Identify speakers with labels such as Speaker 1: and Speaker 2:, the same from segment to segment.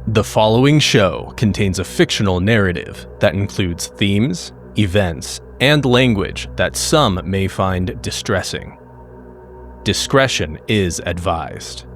Speaker 1: The following show contains a fictional narrative that includes themes, events, and language that some may find distressing. Discretion is advised.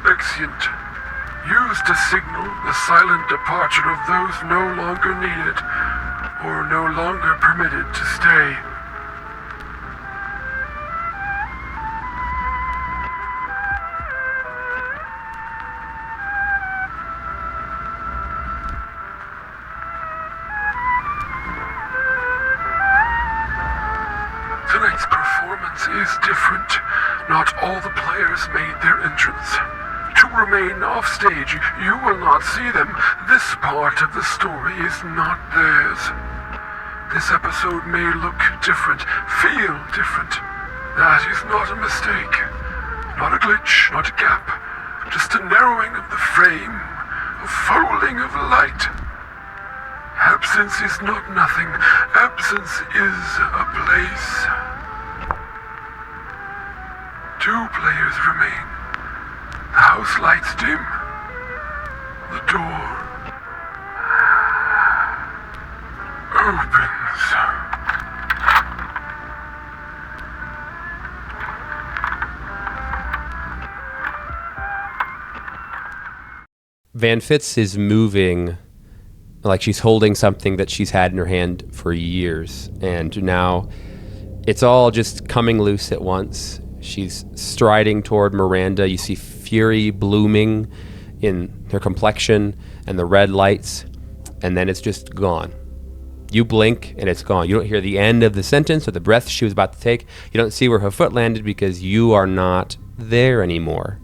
Speaker 2: Exeunt. Use to signal the silent departure of those no longer needed or no longer permitted to stay. Tonight's performance is different. Not all the players made their entrance. To remain offstage, you will not see them. This part of the story is not theirs. This episode may look different, feel different. That is not a mistake. Not a glitch, not a gap. Just a narrowing of the frame, a folding of light. Absence is not nothing. Absence is a place. 2 players remain. The house lights dim. The door opens.
Speaker 3: Van Fitz is moving like she's holding something that she's had in her hand for years, and now it's all just coming loose at once. She's striding toward Miranda. You see fury blooming in her complexion and the red lights, and then it's just gone. You blink and it's gone. You don't hear the end of the sentence or the breath she was about to take. You don't see where her foot landed because you are not there anymore.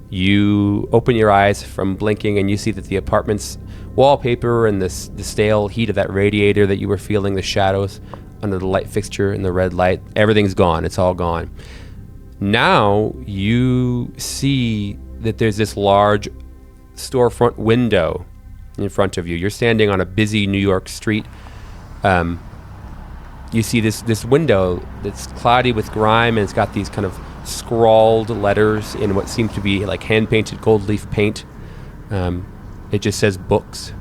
Speaker 3: You open your eyes from blinking and you see that the apartment's wallpaper and the stale heat of that radiator that you were feeling, the shadows under the light fixture and the red light, everything's gone. It's all gone. Now you see that there's this large storefront window in front of you. You're standing on a busy New York street. You see this window that's cloudy with grime, and it's got these kind of scrawled letters in what seems to be like hand-painted gold leaf paint. It just says books.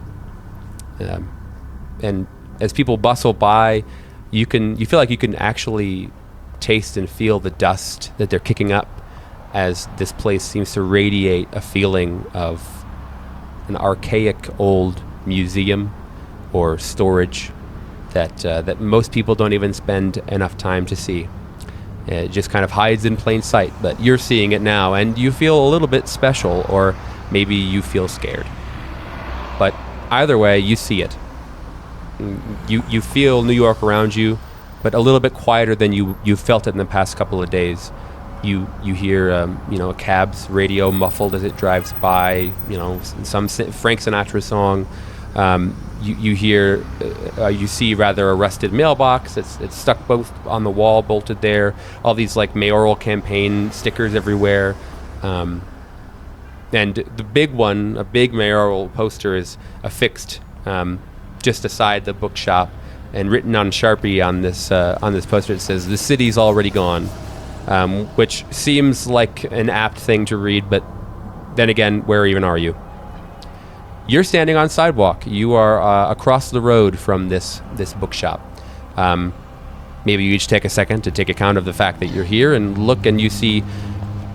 Speaker 3: And as people bustle by, you feel like you can actually taste and feel the dust that they're kicking up as this place seems to radiate a feeling of an archaic old museum or storage that most people don't even spend enough time to see. It just kind of hides in plain sight, but you're seeing it now and you feel a little bit special, or maybe you feel scared. But either way, you see it. You feel New York around you, but a little bit quieter than you felt it in the past couple of days. You hear a cab's radio muffled as it drives by. Some Frank Sinatra song. You see rather a rusted mailbox. It's stuck both on the wall, bolted there. All these like mayoral campaign stickers everywhere. And the big one, a big mayoral poster, is affixed just aside the bookshop. And written on Sharpie on this poster, it says, "The city's already gone," which seems like an apt thing to read, but then again, where even are you? You're standing on sidewalk. You are across the road from this bookshop. Maybe you each take a second to take account of the fact that you're here and look, and you see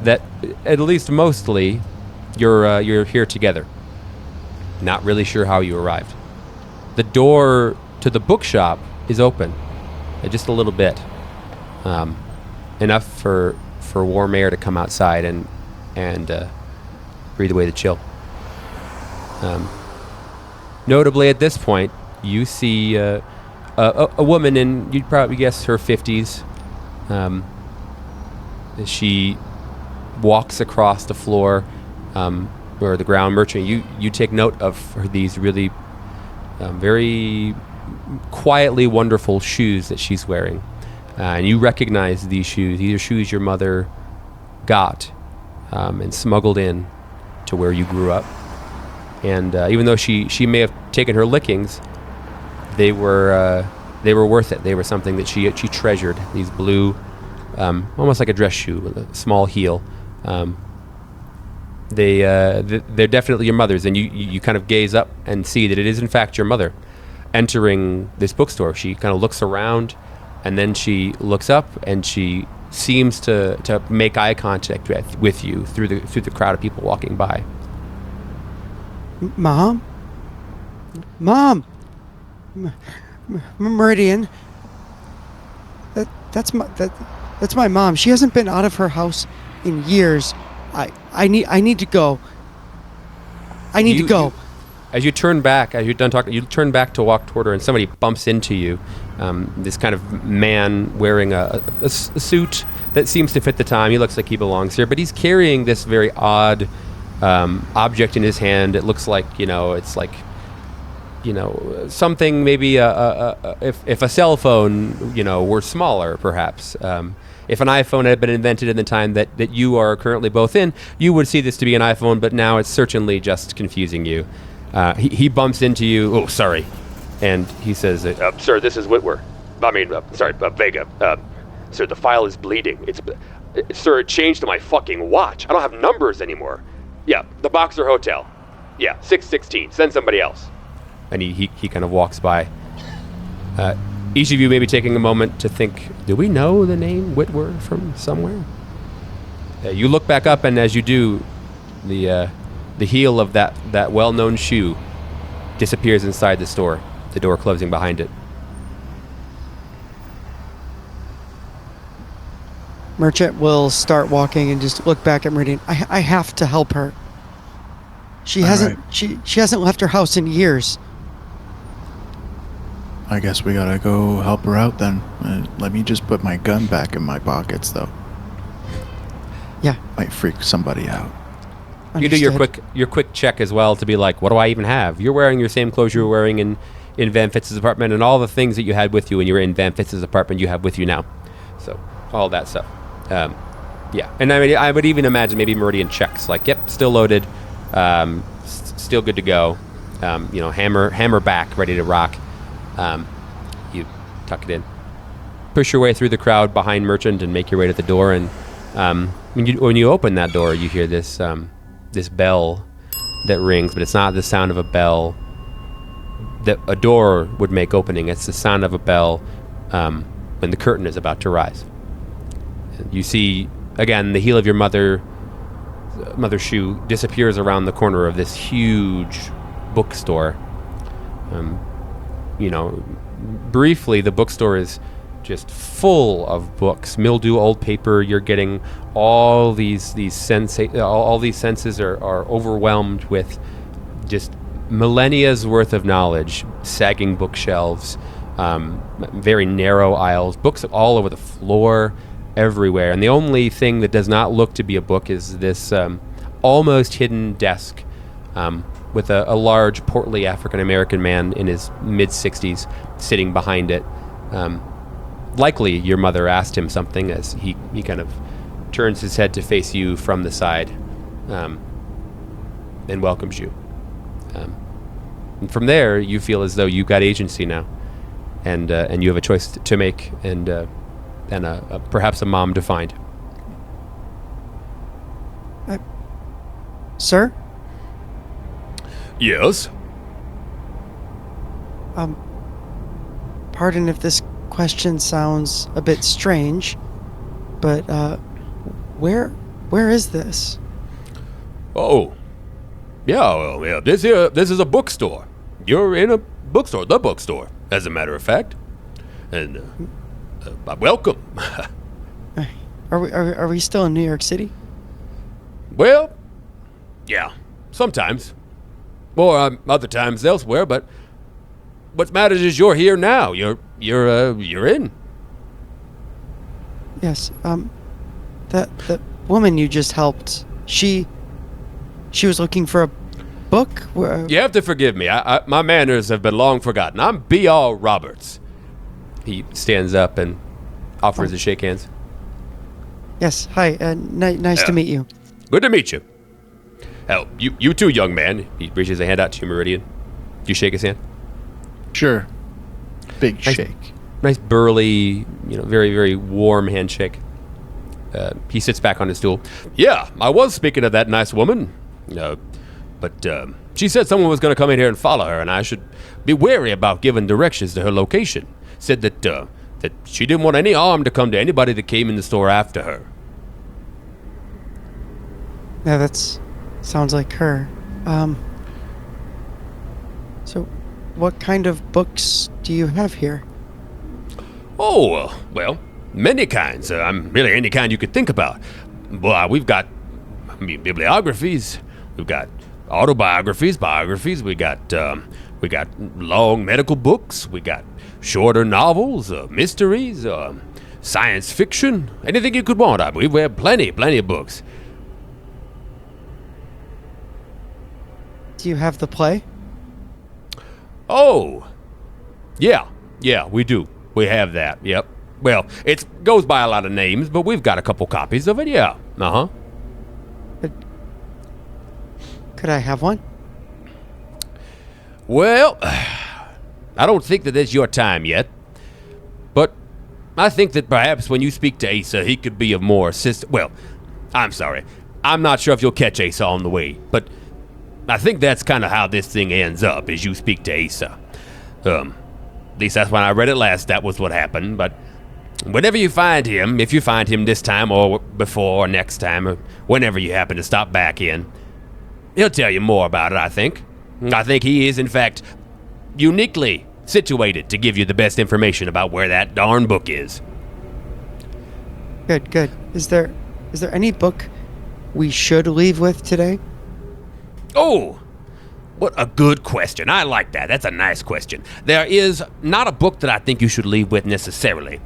Speaker 3: that at least mostly you're here together. Not really sure how you arrived. The door to the bookshop is open, just a little bit, enough for warm air to come outside, and breathe away the chill. Notably, at this point, you see a woman in, you'd probably guess, her 50s. She walks across the floor, or the ground. Merchant, you take note of these really very quietly wonderful shoes that she's wearing. And you recognize these shoes. These are shoes your mother got and smuggled in to where you grew up. And even though she may have taken her lickings, they were worth it. They were something that she treasured. These blue, almost like a dress shoe with a small heel. They're definitely your mother's, and you kind of gaze up and see that it is in fact your mother entering this bookstore. She kind of looks around, and then she looks up, and she seems to make eye contact with you through the crowd of people walking by.
Speaker 4: Mom? Meridian. That's my mom. She hasn't been out of her house in years. I need to go. I need to go.
Speaker 3: As you turn back, as you're done talking, you turn back to walk toward her, and somebody bumps into you. This kind of man wearing a suit that seems to fit the time. He looks like he belongs here, but he's carrying this very odd object in his hand. It looks like, it's like, something maybe if a cell phone, were smaller, perhaps. If an iPhone had been invented in the time that you are currently both in, you would see this to be an iPhone, but now it's certainly just confusing you. He bumps into you. Oh, sorry. And he says,
Speaker 5: sir, this is Whitwer. Vega. Sir, the file is bleeding. Sir, it changed to my fucking watch. I don't have numbers anymore. Yeah, the Boxer Hotel. Yeah, 616. Send somebody else.
Speaker 3: And he kind of walks by. Each of you may be taking a moment to think, do we know the name Whitwer from somewhere? You look back up, and as you do, the heel of that well-known shoe disappears inside the store, the door closing behind it.
Speaker 4: Merchant will start walking and just look back at Meridian. I have to help her. She hasn't left her house in years.
Speaker 6: I guess we gotta go help her out then. Let me just put my gun back in my pockets, though.
Speaker 4: Yeah.
Speaker 6: Might freak somebody out.
Speaker 3: You do your quick check as well to be like, what do I even have? You're wearing your same clothes you were wearing in Van Fitz's apartment, and all the things that you had with you when you were in Van Fitz's apartment you have with you now. So all that stuff. Yeah. And I would even imagine maybe Meridian checks like, yep, still loaded, still good to go. Hammer back, ready to rock. You tuck it in, push your way through the crowd behind Merchant, and make your way to the door. And when you open that door, you hear this bell that rings, but it's not the sound of a bell that a door would make opening. It's the sound of a bell when the curtain is about to rise. You see again the heel of your mother's shoe disappears around the corner of this huge bookstore. Briefly, the bookstore is just full of books, mildew, old paper. You're getting all these senses are overwhelmed with just millennia's worth of knowledge, sagging bookshelves, very narrow aisles, books all over the floor, everywhere. And the only thing that does not look to be a book is this almost hidden desk with a large, portly African-American man in his mid-60s sitting behind it. Likely your mother asked him something as he kind of turns his head to face you from the side and welcomes you. And from there, you feel as though you've got agency now, and you have a choice to make, and perhaps a mom to find.
Speaker 4: Sir?
Speaker 5: Yes?
Speaker 4: Pardon if this question sounds a bit strange, but where is this?
Speaker 5: Oh. Yeah, this is a bookstore. You're in a bookstore, the bookstore, as a matter of fact. And welcome.
Speaker 4: Are we still in New York City?
Speaker 5: Well, Yeah, sometimes. Or other times elsewhere, but what matters is you're here now. You're in.
Speaker 4: Yes. That woman you just helped. She was looking for a book.
Speaker 5: You have to forgive me. My manners have been long forgotten. I'm B.R. Roberts.
Speaker 3: He stands up and offers to shake hands.
Speaker 4: Yes. Hi. Nice to meet you.
Speaker 5: Good to meet you. Hell, you too, young man.
Speaker 3: He reaches a hand out to you, Meridian. Do you shake his hand?
Speaker 6: Sure. Big shake.
Speaker 3: Nice burly, very, very warm handshake. He sits back on his stool.
Speaker 5: Yeah, I was speaking of that nice woman. But she said someone was going to come in here and follow her, and I should be wary about giving directions to her location. Said that she didn't want any harm to come to anybody that came in the store after her.
Speaker 4: Yeah, that's sounds like her. So, what kind of books do you have here?
Speaker 5: Oh, well, many kinds. Really any kind you could think about. Well, we've got bibliographies. We've got autobiographies, biographies. We got long medical books. We got shorter novels, mysteries, science fiction. Anything you could want. I believe we have plenty of books.
Speaker 4: Do you have the play?
Speaker 5: Oh, yeah, we do. We have that, yep. Well, it goes by a lot of names, but we've got a couple copies of it, yeah. Uh-huh.
Speaker 4: Could I have one?
Speaker 5: Well, I don't think that it's your time yet, but I think that perhaps when you speak to Asa, he could be of more assistance. Well, I'm sorry. I'm not sure if you'll catch Asa on the way, but I think that's kind of how this thing ends up, is you speak to Asa. At least that's when I read it last, that was what happened, but whenever you find him, if you find him this time or before or next time, or whenever you happen to stop back in, he'll tell you more about it, I think. I think he is, in fact, uniquely situated to give you the best information about where that darn book is.
Speaker 4: Good. Is there any book we should leave with today?
Speaker 5: Oh, what a good question. I like that. That's a nice question. There is not a book that I think you should leave with necessarily.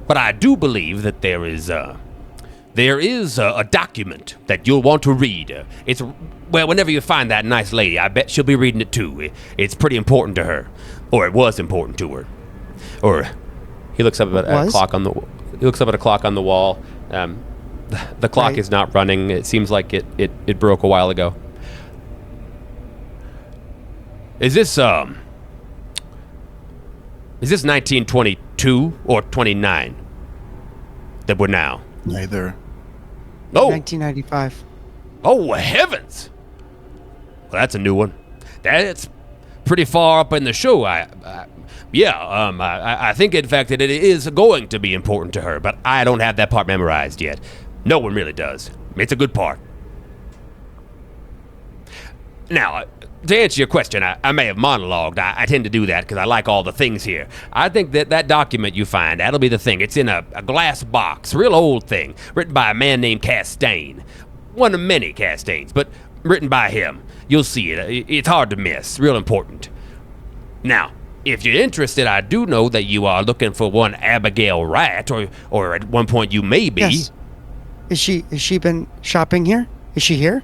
Speaker 5: But I do believe that there is a document that you'll want to read. Whenever you find that nice lady, I bet she'll be reading it too. It's pretty important to her. Or it was important to her. Or
Speaker 3: he looks up at a clock on the wall. The clock
Speaker 4: Right.
Speaker 3: is not running. It seems like it broke a while ago.
Speaker 5: Is this 1922 or 29 that we're now?
Speaker 6: Neither.
Speaker 5: Oh,
Speaker 4: 1995.
Speaker 5: oh heavens! Well, that's a new one. That's pretty far up in the show. I think in fact that it is going to be important to her, but I don't have that part memorized yet. No one really does. It's a good part. Now, to answer your question, I may have monologued. I tend to do that because I like all the things here. I think that document you find, that'll be the thing. It's in a glass box, real old thing, written by a man named Castaigne. One of many Castaignes, but written by him. You'll see it. It's hard to miss. Real important. Now, if you're interested, I do know that you are looking for one Abigail Wright, or at one point you may be.
Speaker 4: Yes. Is she been shopping here? Is she here?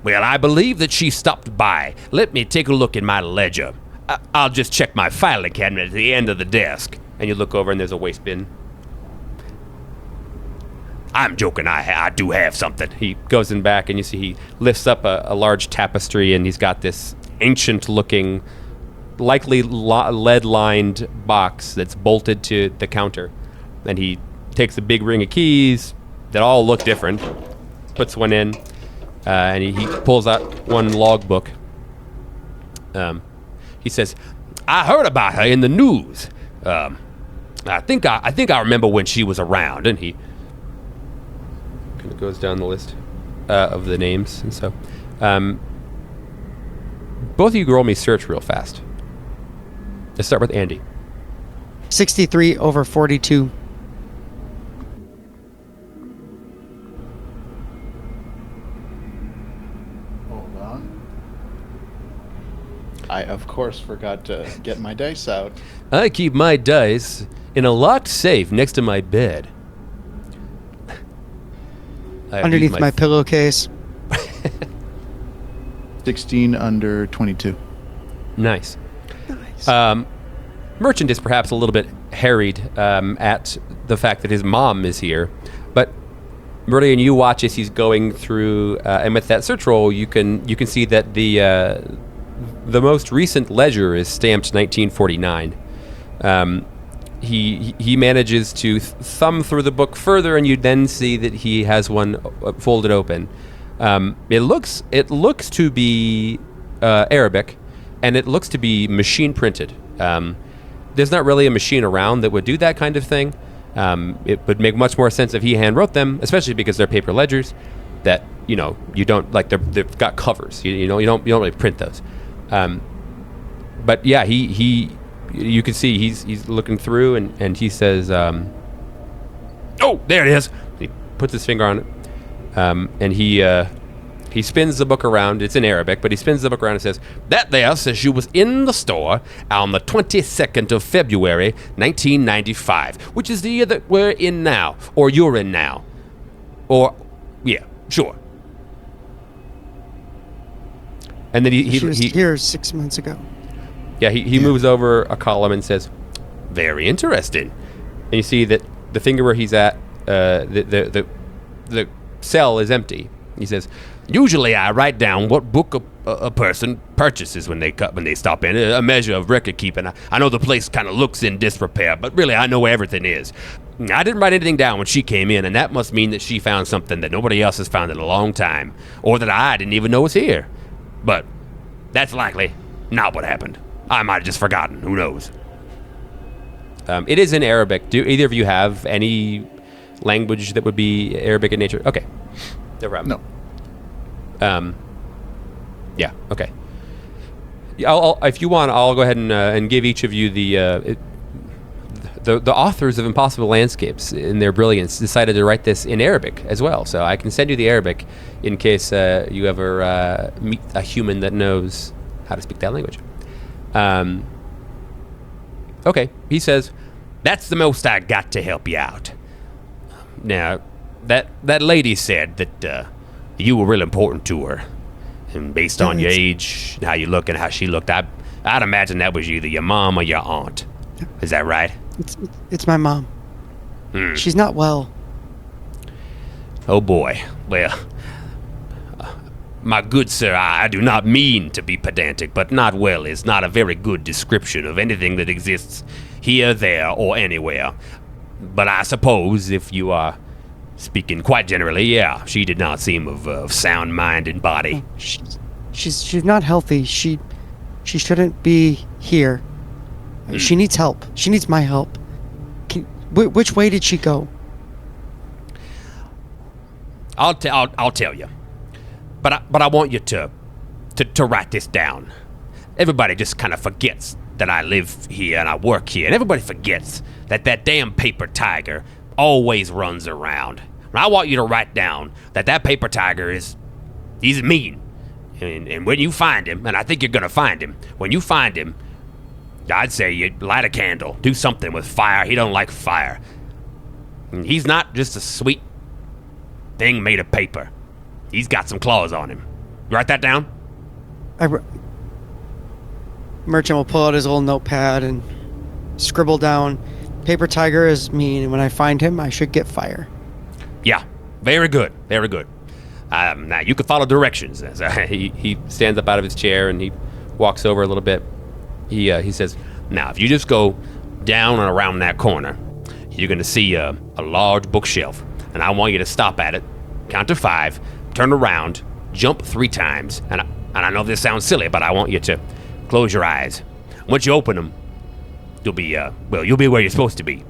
Speaker 5: Well, I believe that she stopped by. Let me take a look in my ledger. I'll just check my filing cabinet at the end of the desk.
Speaker 3: And you look over and there's a waste bin.
Speaker 5: I'm joking, I do have something.
Speaker 3: He goes in back and you see he lifts up a large tapestry and he's got this ancient-looking, likely lead-lined box that's bolted to the counter. And he takes a big ring of keys that all look different, puts one in, and he pulls out one logbook. He says,
Speaker 5: I heard about her in the news. I think I remember when she was around, and he
Speaker 3: kind of goes down the list of the names. And so, both of you roll me search real fast. Let's start with Andy.
Speaker 4: 63 over 42.
Speaker 6: I, of course, forgot to get my dice out.
Speaker 3: I keep my dice in a locked safe next to my bed.
Speaker 4: Underneath my pillowcase.
Speaker 6: 16 under 22.
Speaker 3: Nice. Merchant is perhaps a little bit harried at the fact that his mom is here, but Meridian, you watch as he's going through, and with that search roll, you can see that the most recent ledger is stamped 1949. He manages to thumb through the book further, and you then see that he has one folded open. It looks to be Arabic, and it looks to be machine printed. There's not really a machine around that would do that kind of thing. It would make much more sense if he hand wrote them, especially because they're paper ledgers. That you don't like they've got covers. You don't really print those. But yeah, you can see he's looking through and he says, "Oh, there it is." He puts his finger on it, and he spins the book around. It's in Arabic, but he spins the book around and says, "That there says you was in the store on the 22nd of February, 1995, which is the year that we're in now, or you're in now. Or, yeah, sure." And then
Speaker 4: she was here 6 months ago.
Speaker 3: Yeah, he moves over a column and says, "Very interesting." And you see that the finger where he's at, the cell is empty. He says, "Usually I write down what book a person purchases when they stop in, a measure of record keeping. I know the place kind of looks in disrepair, but really I know where everything is. I didn't write anything down when she came in, and that must mean that she found something that nobody else has found in a long time, or that I didn't even know was here. But that's likely not what happened. I might have just forgotten. Who knows?" It is in Arabic. Do either of you have any language that would be Arabic in nature? Okay.
Speaker 6: No.
Speaker 3: Yeah. Okay. Yeah, if you want, I'll go ahead and give each of you the authors of Impossible Landscapes, in their brilliance, decided to write this in Arabic as well. So I can send you the Arabic in case you ever meet a human that knows how to speak that language. Okay. He says, "That's the most I got to help you out. Now, that lady said that you were real important to her, and based on your age, how you look, and how she looked, I'd imagine that was either your mom or your aunt. Is that right?"
Speaker 4: It's my mom. She's not well.
Speaker 3: Oh boy. Well, my good sir, I do not mean to be pedantic, but not well is not a very good description of anything that exists here, there, or anywhere. But I suppose if you are speaking quite generally, yeah, she did not seem of sound mind and body.
Speaker 4: She's not healthy. She shouldn't be here. She needs help. She needs my help. Which way did she go?
Speaker 3: I'll tell you, but I want you to write this down. Everybody just kind of forgets that I live here and I work here, and everybody forgets that damn paper tiger always runs around. I want you to write down that paper tiger he's mean, and when you find him, and I think you're gonna find him, when you find him, I'd say you light a candle, do something with fire. He don't like fire. And he's not just a sweet thing made of paper. He's got some claws on him. You write that down?
Speaker 4: Merchant will pull out his little notepad and scribble down, "Paper tiger is mean, and when I find him, I should get fire."
Speaker 3: Yeah, very good, very good. Now you can follow directions. He stands up out of his chair and he walks over a little bit. He says, "Now, if you just go down and around that corner, you're going to see a large bookshelf, and I want you to stop at it, count to 5, turn around, jump 3 times, and I know this sounds silly, but I want you to close your eyes. Once you open them, you'll be where you're supposed to be."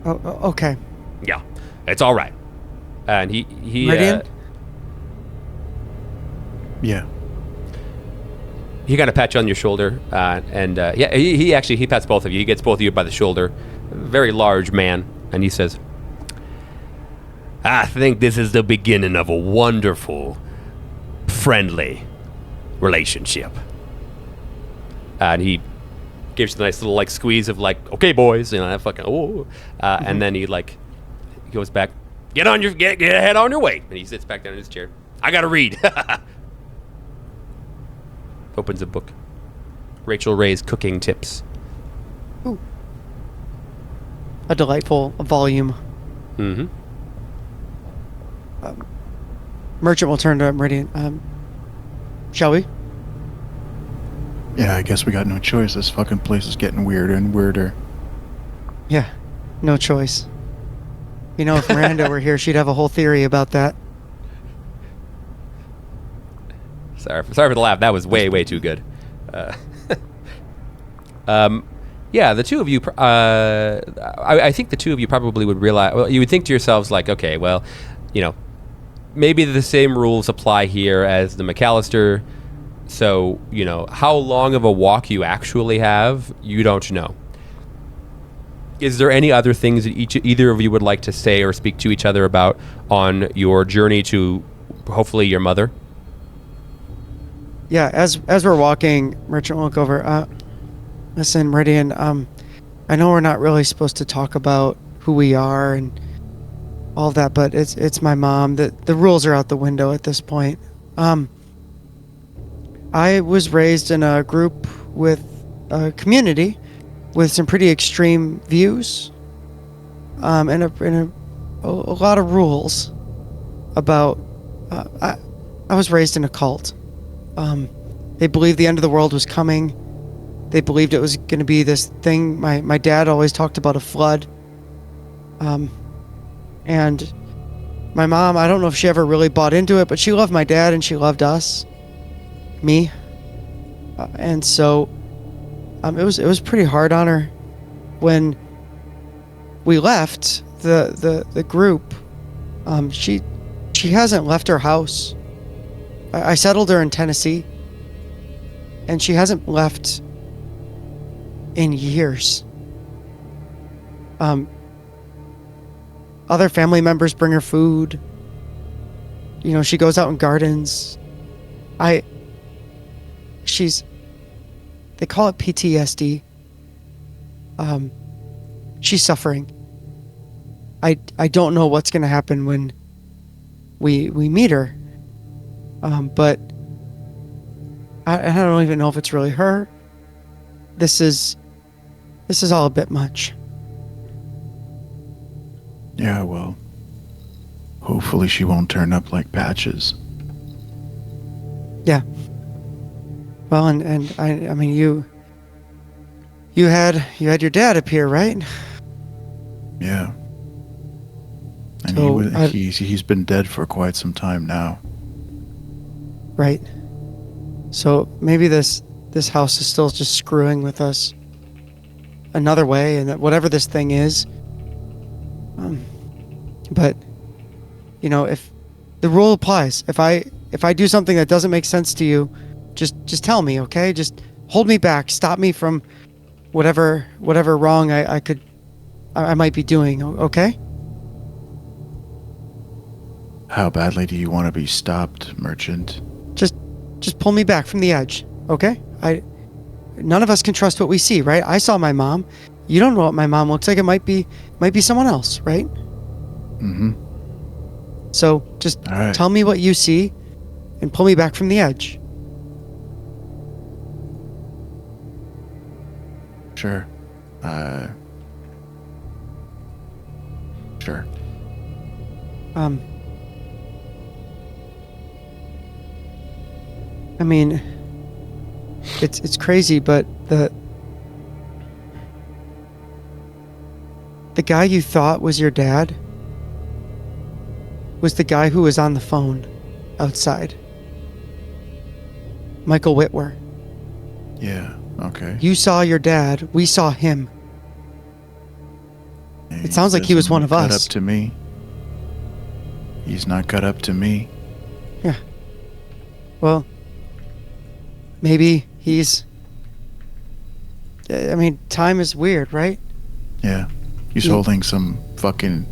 Speaker 4: Oh, okay.
Speaker 3: Yeah, it's all right. And he
Speaker 4: Meridian?
Speaker 6: Yeah.
Speaker 3: He kind of pats you on your shoulder, and he pats both of you. He gets both of you by the shoulder. Very large man, and he says, "I think this is the beginning of a wonderful, friendly, relationship. And he gives you a nice little like squeeze of like, okay, boys, you know, that fucking and then he like goes back, get head on your way, and he sits back down in his chair. I gotta read. Opens a book. Rachel Ray's Cooking Tips.
Speaker 4: Ooh. A delightful volume.
Speaker 3: Mm-hmm.
Speaker 4: Merchant will turn to Meridian. Shall we?
Speaker 6: Yeah, I guess we got no choice. This fucking place is getting weirder and weirder.
Speaker 4: Yeah, no choice. You know, if Miranda were here, she'd have a whole theory about that.
Speaker 3: Sorry for the laugh. That was way too good. Yeah, the two of you. I think the two of you probably would realize. Well, you would think to yourselves like, okay, well, you know, maybe the same rules apply here as the McAllister. So, you know, how long of a walk you actually have, you don't know. Is there any other things that either of you would like to say or speak to each other about on your journey to hopefully your mother?
Speaker 4: Yeah, as we're walking, Merchant will look over. Listen, Meridian, I know we're not really supposed to talk about who we are and all that, but it's my mom. The rules are out the window at this point. I was raised in a group with a community with some pretty extreme views, and a lot of rules about. I was raised in a cult. They believed the end of the world was coming. They believed it was going to be this thing. My dad always talked about a flood. And my mom, I don't know if she ever really bought into it, but she loved my dad and she loved us. Me. And so it was pretty hard on her when we left the group. She hasn't left her house. I settled her in Tennessee, and she hasn't left in years. Other family members bring her food. You know, she goes out and gardens. They call it PTSD. She's suffering. I don't know what's going to happen when we meet her. But I don't even know if it's really her. This is all a bit much.
Speaker 6: Yeah, well, hopefully she won't turn up like Patches.
Speaker 4: Yeah. Well, and I mean, you had your dad up here, right?
Speaker 6: Yeah. And
Speaker 4: So,
Speaker 6: he's been dead for quite some time now.
Speaker 4: Right. So maybe this house is still just screwing with us another way, and that whatever this thing is. But you know, if the rule applies, if I do something that doesn't make sense to you, just tell me, okay? Just hold me back, stop me from whatever wrong I might be doing, okay?
Speaker 6: How badly do you want to be stopped, Merchant?
Speaker 4: Just pull me back from the edge, okay? None of us can trust what we see, right? I saw my mom. You don't know what my mom looks like. It might be someone else, right?
Speaker 6: Mm-hmm.
Speaker 4: So just
Speaker 6: right.
Speaker 4: Tell me what you see and pull me back from the edge.
Speaker 6: Sure. Sure.
Speaker 4: I mean, it's crazy, but the guy you thought was your dad was the guy who was on the phone outside. Michael Whitwer.
Speaker 6: Yeah, okay.
Speaker 4: You saw your dad. We saw him. It sounds like he was one of us.
Speaker 6: Cut up to me. He's not cut up to me.
Speaker 4: Yeah. Well, maybe he's... I mean, time is weird, right?
Speaker 6: Yeah. He's holding some fucking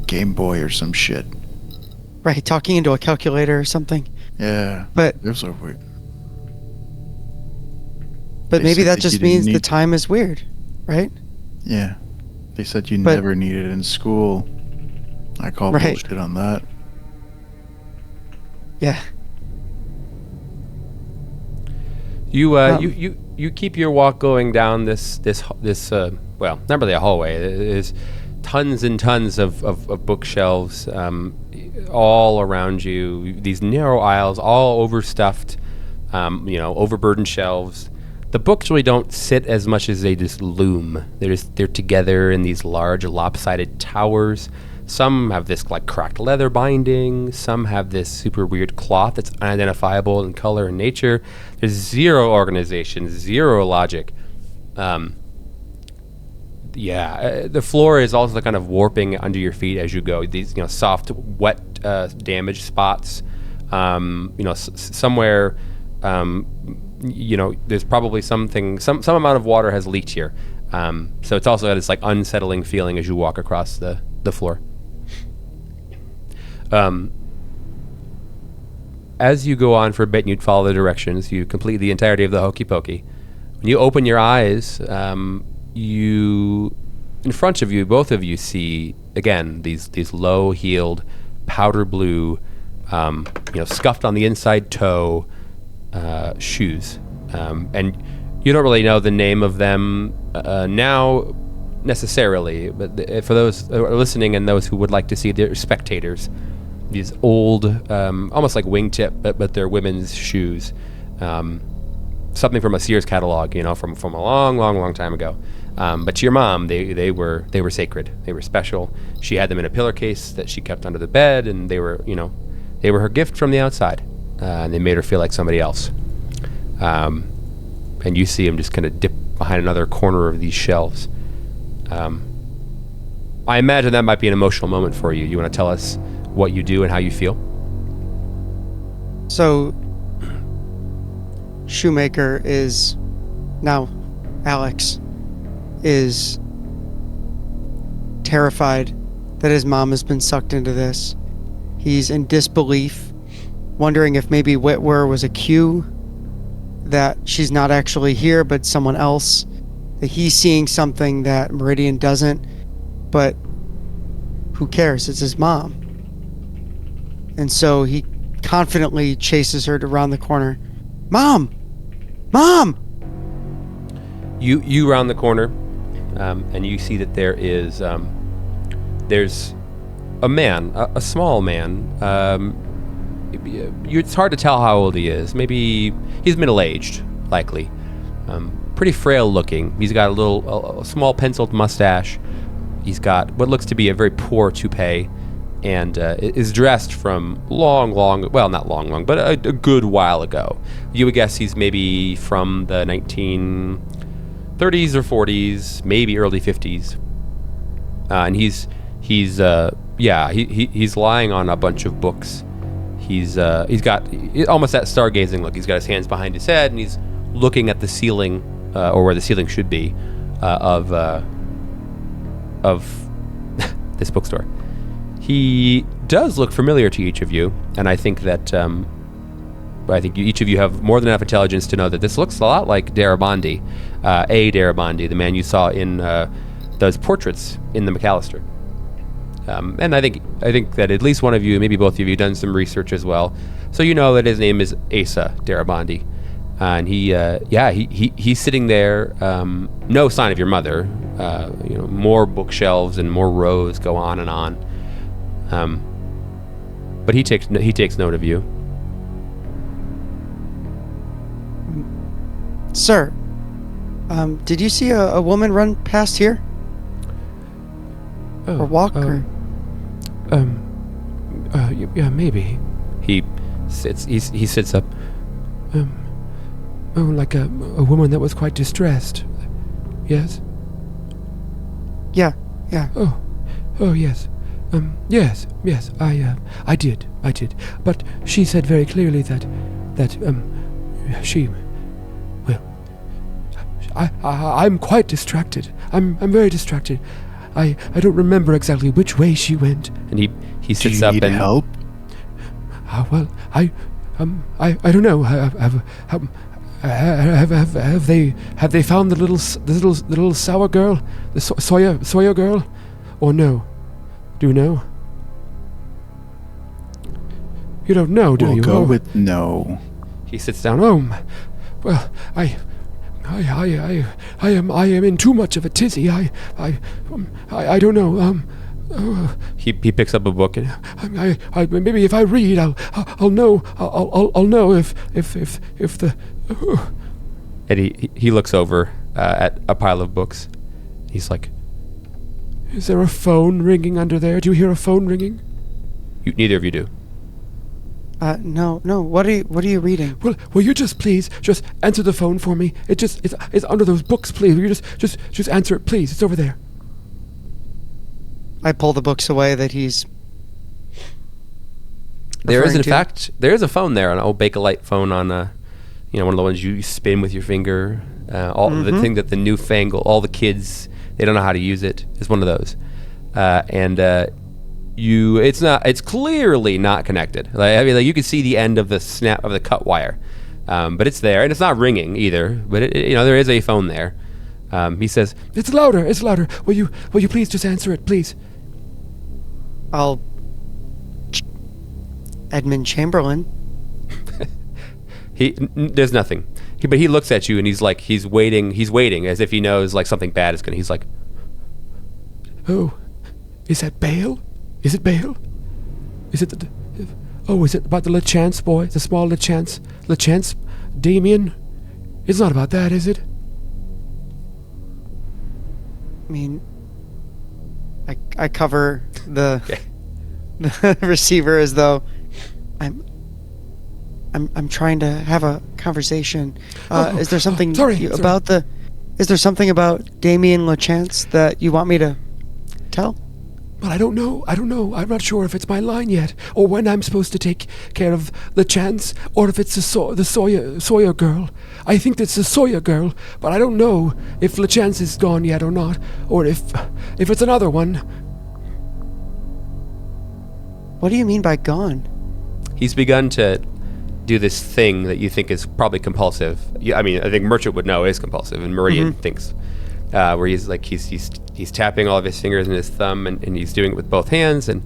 Speaker 6: Game Boy or some shit.
Speaker 4: Right, talking into a calculator or something.
Speaker 6: Yeah.
Speaker 4: But
Speaker 6: it was so weird.
Speaker 4: But
Speaker 6: They
Speaker 4: maybe
Speaker 6: said
Speaker 4: that
Speaker 6: that
Speaker 4: just
Speaker 6: you didn't
Speaker 4: means the
Speaker 6: need-
Speaker 4: time is weird, right?
Speaker 6: Yeah. They said you
Speaker 4: But-
Speaker 6: never needed it in school. I call
Speaker 4: Right.
Speaker 6: bullshit on that.
Speaker 4: Yeah.
Speaker 3: You keep your walk going down this well, not really a hallway. There's tons and tons of bookshelves all around you. These narrow aisles, all overstuffed, overburdened shelves. The books really don't sit as much as they just loom. They're together in these large lopsided towers. Some have this like cracked leather binding. Some have this super weird cloth that's unidentifiable in color and nature. There's zero organization, zero logic. The floor is also kind of warping under your feet as you go. These soft, wet, damaged spots. Somewhere, there's probably some amount of water has leaked here. So it's also got this like unsettling feeling as you walk across the floor. As you go on for a bit and you'd follow the directions, you complete the entirety of the Hokey Pokey. When you open your eyes, in front of you, both of you see, again, these low-heeled, powder blue, scuffed on the inside toe shoes. And you don't really know the name of them now necessarily, but for those who are listening and those who would like to see, they're spectators. These old, almost like wingtip, but they're women's shoes. Something from a Sears catalog, from a long time ago. But to your mom, they were sacred. They were special. She had them in a pillar case that she kept under the bed, and they were her gift from the outside. And they made her feel like somebody else. And you see them just kind of dip behind another corner of these shelves. I imagine that might be an emotional moment for you. You want to tell us what you do and how you feel?
Speaker 4: So, Shoemaker is now Alex is terrified that his mom has been sucked into this. He's in disbelief, wondering if maybe Whitwer was a cue, that she's not actually here but someone else, that he's seeing something that Meridian doesn't, but who cares? It's his mom. And so he confidently chases her around the corner. Mom! Mom!
Speaker 3: You round the corner, and you see that there's a man, a small man. It's hard to tell how old he is. Maybe he's middle-aged, likely. Pretty frail looking. He's got a small penciled mustache. He's got what looks to be a very poor toupee, and is dressed from not long, but a good while ago. You would guess he's maybe from the 1930s or 40s, maybe early 50s. And he's lying on a bunch of books. He's got almost that stargazing look. He's got his hands behind his head, and he's looking at the ceiling, or where the ceiling should be, of this bookstore. He does look familiar to each of you, and I think that each of you have more than enough intelligence to know that this looks a lot like Darabandi, Darabandi, the man you saw in those portraits in the McAllister. And I think that at least one of you, maybe both of you, done some research as well, so you know that his name is Asa Darabandi, and he's sitting there. No sign of your mother. More bookshelves and more rows go on and on. But he takes note of you.
Speaker 4: Sir, did you see a woman run past here? Or walk?
Speaker 3: Yeah, maybe. He sits up. Like a woman that was quite distressed. Yes?
Speaker 4: Yeah.
Speaker 3: Oh, yes. Yes, I did. But she said very clearly that she, well, I'm quite distracted. I'm very distracted. I don't remember exactly which way she went. And he sits up and...
Speaker 6: Do you need help?
Speaker 3: Well, I don't know.
Speaker 7: Have they found the little sour girl, the Sawyer girl, or no? Do you know? You don't know, do
Speaker 6: We'll
Speaker 7: you?
Speaker 6: go with no.
Speaker 7: He sits down. Well, I am in too much of a tizzy. I don't know.
Speaker 3: He picks up a book and
Speaker 7: I maybe if I read, I'll know. I'll know if the.
Speaker 3: and he looks over at a pile of books. He's like,
Speaker 7: Is there a phone ringing under there? Do you hear a phone ringing?
Speaker 3: Neither of you do.
Speaker 4: No. What are you reading?
Speaker 7: Well, will you please answer the phone for me? It's under those books, please. Will you just answer it, please? It's over there.
Speaker 4: I pull the books away that he's.
Speaker 3: There is, in
Speaker 4: referring to.
Speaker 3: fact, there is a phone there, an old Bakelite phone on one of the ones you spin with your finger. The thing that the newfangled, all the kids, they don't know how to use it. It's one of those, it's clearly not connected. Like you can see the end of the snap of the cut wire, but it's there, and it's not ringing either. But there is a phone there. He says,
Speaker 7: It's louder. Will you please just answer it, please?
Speaker 4: I'll. Edmund Chamberlain.
Speaker 3: There's nothing. But he looks at you and he's waiting as if he knows like something bad is gonna. He's like,
Speaker 7: oh, is that Bale? Is it Bale? Is it is it about the LeChance boy, the small LeChance, Damien? It's not about that, is it?
Speaker 4: I mean, I cover the
Speaker 3: okay.
Speaker 4: the receiver as though I'm trying to have a conversation. Is there something about the? Is there something about Damien LeChance that you want me to tell?
Speaker 7: Well, I don't know. I'm not sure if it's my line yet, or when I'm supposed to take care of LeChance, or if it's the Sawyer girl. I think it's the Sawyer girl, but I don't know if LeChance is gone yet or not, or if it's another one.
Speaker 4: What do you mean by gone?
Speaker 3: He's begun to do this thing that you think is probably compulsive. I think Merchant would know is compulsive, and Meridian thinks, where he's like he's tapping all of his fingers and his thumb, and he's doing it with both hands, and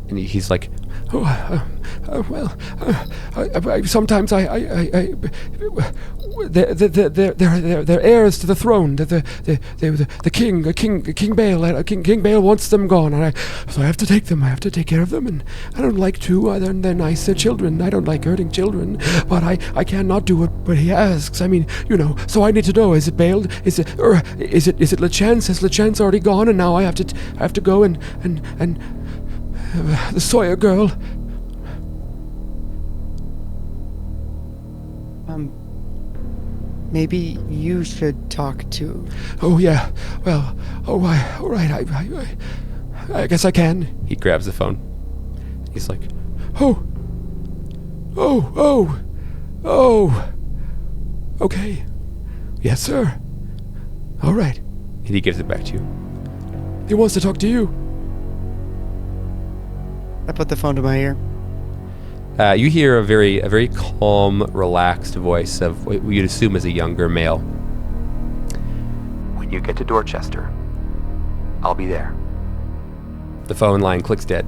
Speaker 3: he's like,
Speaker 7: sometimes they're heirs to the throne. The King Bale. King Bale wants them gone, so I have to take them. I have to take care of them, and I don't like to. They're nice. They're children. I don't like hurting children, but I cannot do it. But he asks. So I need to know: is it Bale? Is it LeChance? Has LeChance already gone, and now I have to go and the Sawyer girl.
Speaker 4: Maybe you should talk to.
Speaker 7: Oh yeah. Well. All right. I guess I can.
Speaker 3: He grabs the phone. He's like,
Speaker 7: Oh. Okay. Yes, sir. All right.
Speaker 3: and he gives it back to you.
Speaker 7: He wants to talk to you.
Speaker 4: I put the phone to my ear.
Speaker 3: You hear a very calm, relaxed voice of what you'd assume is a younger male. When you get to Dorchester, I'll be there. The phone line clicks dead.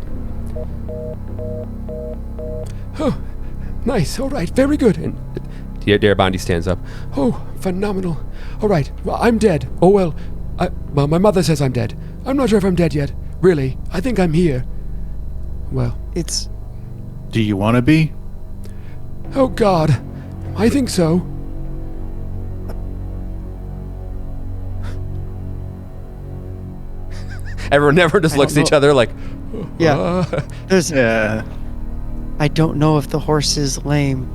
Speaker 7: Oh, nice. All right. Very good.
Speaker 3: And Darabandi stands up.
Speaker 7: Oh, phenomenal. All right. Well, I'm dead. Oh, well, my mother says I'm dead. I'm not sure if I'm dead yet. Really. I think I'm here. Well.
Speaker 4: It's...
Speaker 6: Do you want to be?
Speaker 7: Oh, God. I think so.
Speaker 3: Everyone just looks at each other like...
Speaker 4: Yeah. There's...
Speaker 6: Yeah.
Speaker 4: I don't know if the horse is lame,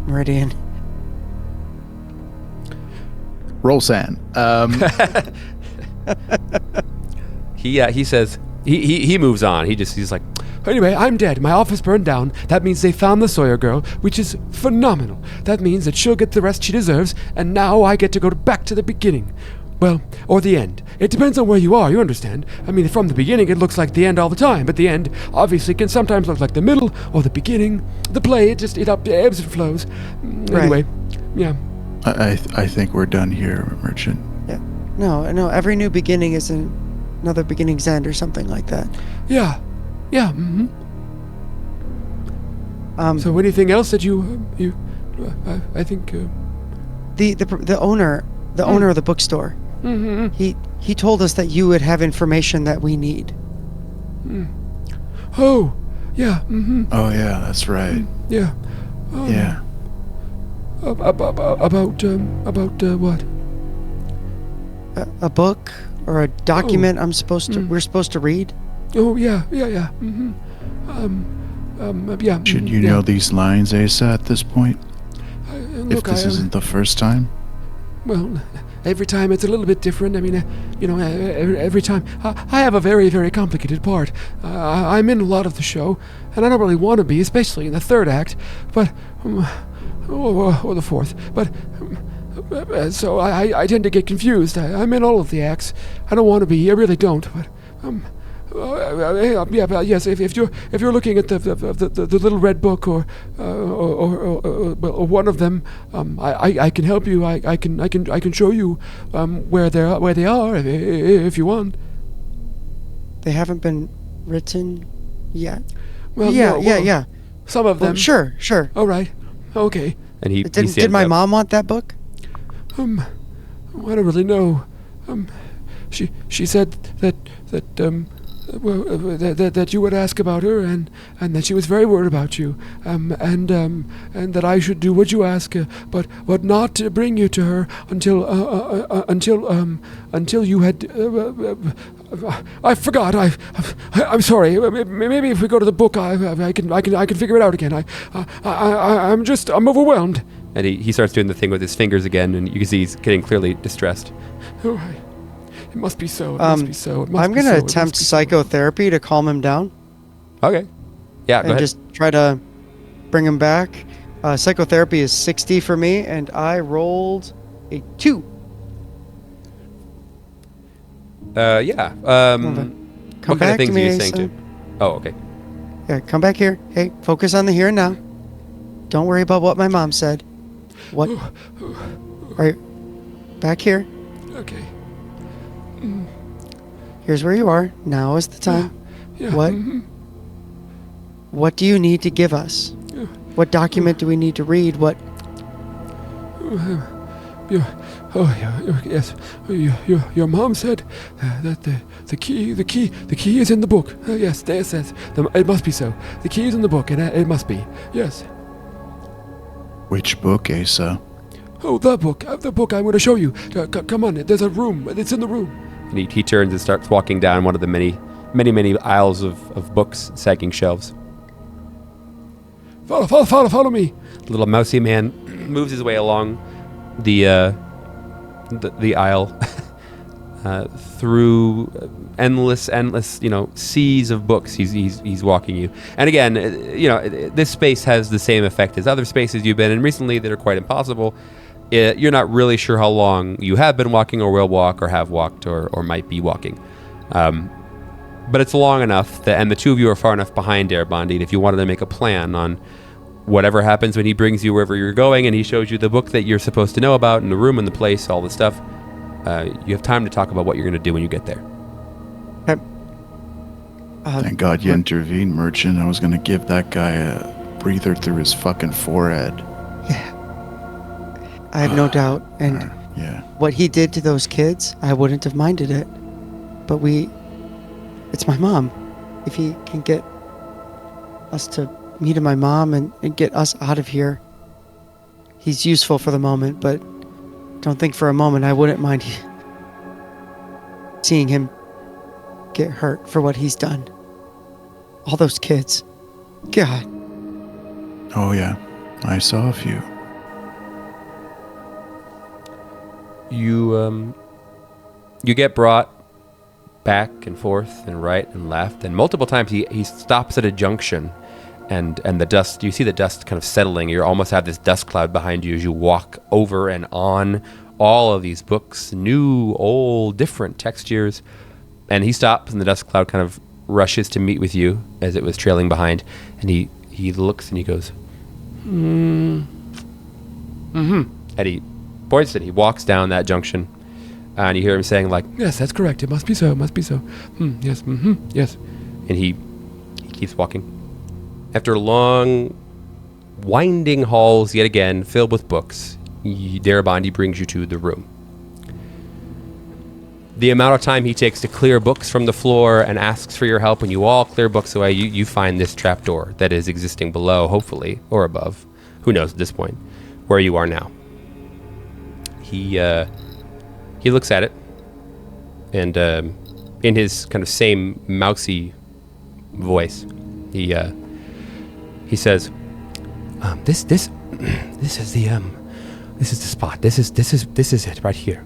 Speaker 4: Meridian.
Speaker 6: Roll sand.
Speaker 3: He says... He moves on. He's like...
Speaker 7: Anyway, I'm dead. My office burned down. That means they found the Sawyer girl, which is phenomenal. That means that she'll get the rest she deserves, and now I get to go back to the beginning. Well, or the end. It depends on where you are, you understand. I mean, from the beginning it looks like the end all the time, but the end obviously can sometimes look like the middle or the beginning. The play, it ebbs and flows.
Speaker 4: Right.
Speaker 7: Anyway, yeah.
Speaker 6: I think we're done here, Merchant.
Speaker 4: Yeah. No, every new beginning is another beginning's end or something like that.
Speaker 7: Yeah. Yeah. So anything else that I think...
Speaker 4: The owner of the bookstore, he told us that you would have information that we need.
Speaker 7: Oh, yeah.
Speaker 6: Oh yeah, that's right.
Speaker 7: Yeah.
Speaker 6: Yeah.
Speaker 7: About what?
Speaker 4: A book or a document we're supposed to read.
Speaker 7: Oh, yeah. Yeah.
Speaker 6: Should you know these lines, Asa, at this point? If
Speaker 7: Look,
Speaker 6: this isn't the first time?
Speaker 7: Well, every time it's a little bit different. I mean, every time. I have a very, very complicated part. I'm in a lot of the show, and I don't really want to be, especially in the third act, but... or the fourth. But... so I tend to get confused. I'm in all of the acts. I don't want to be. I really don't, but... yes. If you're looking at the little red book or one of them, I can help you. I can show you where they are if you want.
Speaker 4: They haven't been written yet.
Speaker 7: Well,
Speaker 4: yeah.
Speaker 7: Some of them.
Speaker 4: Sure.
Speaker 7: All right. Okay.
Speaker 3: And he
Speaker 4: Did my mom want that book?
Speaker 7: I don't really know. She said that you would ask about her, and that she was very worried about you, and that I should do what you ask, but not to bring you to her until you had. I forgot. I'm sorry. Maybe if we go to the book, I can figure it out again. I'm overwhelmed.
Speaker 3: And he starts doing the thing with his fingers again, and you can see he's getting clearly distressed.
Speaker 7: All right. It must be so. It must be so.
Speaker 4: I'm going to attempt psychotherapy to calm him down.
Speaker 3: Okay. Yeah, go ahead.
Speaker 4: Just try to bring him back. Psychotherapy is 60 for me, and I rolled a 2.
Speaker 3: Yeah.
Speaker 4: Come
Speaker 3: what kind
Speaker 4: back
Speaker 3: of things
Speaker 4: to me,
Speaker 3: are you saying
Speaker 4: Asa.
Speaker 3: to? Oh, okay.
Speaker 4: Yeah, come back here. Hey, focus on the here and now. Don't worry about what my mom said. What? Are you back here?
Speaker 7: Okay.
Speaker 4: Here's where you are. Now is the time.
Speaker 7: Yeah.
Speaker 4: What do you need to give us? What document do we need to read? What?
Speaker 7: Yes. Your mom said that the key is in the book. Yes, there it says. It must be so. The key is in the book, and it must be. Yes.
Speaker 6: Which book, Asa?
Speaker 7: Oh, the book I'm going to show you. Come on, there's a room. It's in the room.
Speaker 3: And he turns and starts walking down one of the many aisles of books, sagging shelves.
Speaker 7: Follow me.
Speaker 3: The little mousy man moves his way along the aisle through endless, seas of books. He's walking you. And again, this space has the same effect as other spaces you've been in recently that are quite impossible. You're not really sure how long you have been walking or will walk or have walked or might be walking. But it's long enough, and the two of you are far enough behind Air Bonding if you wanted to make a plan on whatever happens when he brings you wherever you're going and he shows you the book that you're supposed to know about and the room and the place, all the stuff. You have time to talk about what you're going to do when you get there.
Speaker 6: Thank God you intervened, Merchant. I was going to give that guy a breather through his fucking forehead.
Speaker 4: Yeah. I have no doubt. And what he did to those kids, I wouldn't have minded it. But it's my mom. If he can get us to meet my mom and get us out of here, he's useful for the moment, but don't think for a moment I wouldn't mind seeing him get hurt for what he's done. All those kids. God.
Speaker 6: Oh yeah, I saw a few.
Speaker 3: You get brought back and forth and right and left, and multiple times he stops at a junction, and the dust, you see the dust kind of settling. You almost have this dust cloud behind you as you walk over and on all of these books, new, old, different textures, and he stops and the dust cloud kind of rushes to meet with you as it was trailing behind, and he looks and he goes, and he points and he walks down that junction. And you hear him saying like,
Speaker 7: Yes, that's correct. It must be so. It must be so. Yes. Yes.
Speaker 3: and he keeps walking. After long, winding halls yet again, filled with books, Darabandi brings you to the room. The amount of time he takes to clear books from the floor and asks for your help, when you all clear books away, you find this trapdoor that is existing below, hopefully, or above. Who knows at this point, where you are now. He looks at it, and in his kind of same mousy voice, he says, "This is the spot. This is it right here.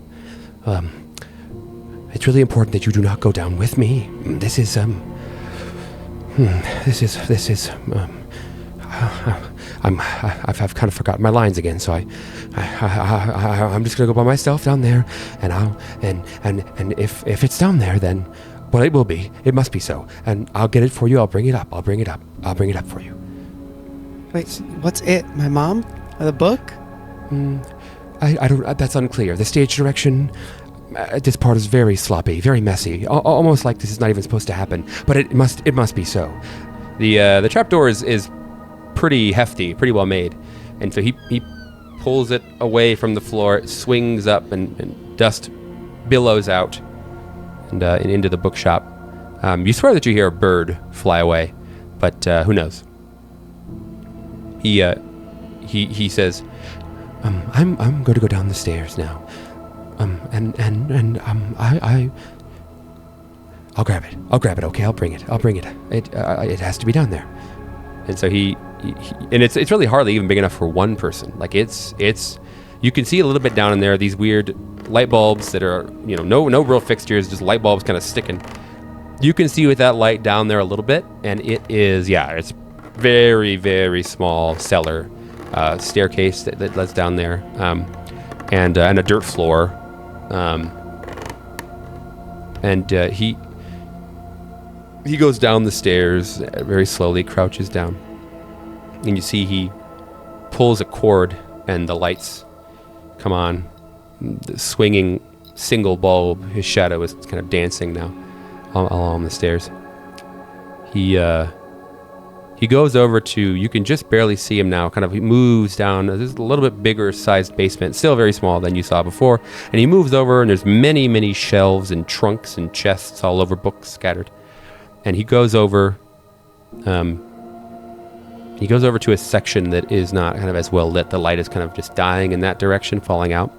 Speaker 3: It's really important that you do not go down with me. I've kind of forgotten my lines again, so I'm just gonna go by myself down there, and if it's down there, then, well, it will be. It must be so, and I'll get it for you. I'll bring it up for you."
Speaker 4: Wait, what's it? My mom? The book?
Speaker 7: I don't. That's unclear. The stage direction. This part is very sloppy, very messy, almost like this is not even supposed to happen. But it must be so.
Speaker 3: The trapdoor is pretty hefty, pretty well made, and so he pulls it away from the floor. It swings up, and dust billows out and into the bookshop. You swear that you hear a bird fly away, but who knows? He says, "I'm going to go down the stairs now. I'll grab it. Okay, I'll bring it. It has to be down there." And so he and it's really hardly even big enough for one person. Like it's you can see a little bit down in there, these weird light bulbs that are, no real fixtures, just light bulbs kind of sticking. You can see with that light down there a little bit, and it's very, very small cellar, staircase that leads down there, and a dirt floor. He goes down the stairs very slowly, crouches down, and you see he pulls a cord, and the lights come on. The swinging single bulb, his shadow is kind of dancing now along the stairs. He goes over to, you can just barely see him now, kind of he moves down. This is a little bit bigger sized basement, still very small than you saw before. And he moves over, and there's many, many shelves and trunks and chests all over, books scattered. And he goes over to a section that is not kind of as well lit. The light is kind of just dying in that direction, falling out.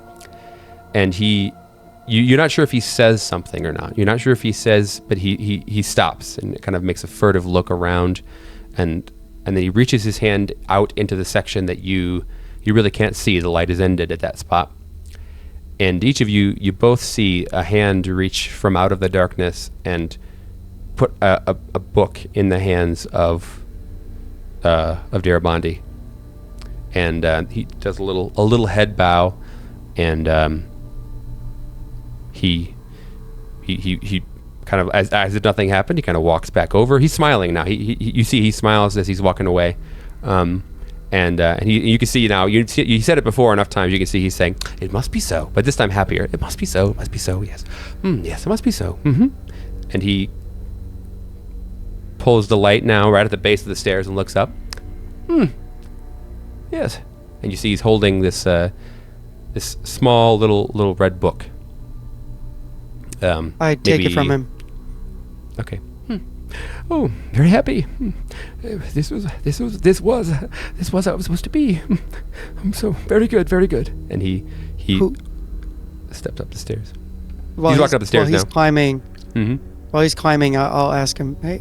Speaker 3: And you're not sure if he says something or not. You're not sure if he says, but he stops and kind of makes a furtive look around. And then he reaches his hand out into the section that you really can't see. The light is ended at that spot. And each of you both see a hand reach from out of the darkness and put a book in the hands of Darabandi. And he does a little head bow, and he kind of, as if nothing happened, he kind of walks back over. He's smiling now. You see he smiles as he's walking away, and you can see now. You said it before enough times. You can see he's saying, "It must be so," but this time happier. "It must be so. It must be so. Yes, yes, it must be so." And he pulls the light now right at the base of the stairs and looks up. Yes, and you see he's holding this small little red book.
Speaker 4: I take it from him.
Speaker 3: Okay.
Speaker 7: Oh, very happy. This was how it was supposed to be. I'm so very good.
Speaker 3: And he steps up the stairs.
Speaker 4: He's
Speaker 3: walking up the stairs
Speaker 4: now. Climbing.
Speaker 3: Mm-hmm.
Speaker 4: While he's climbing, I'll ask him, "Hey,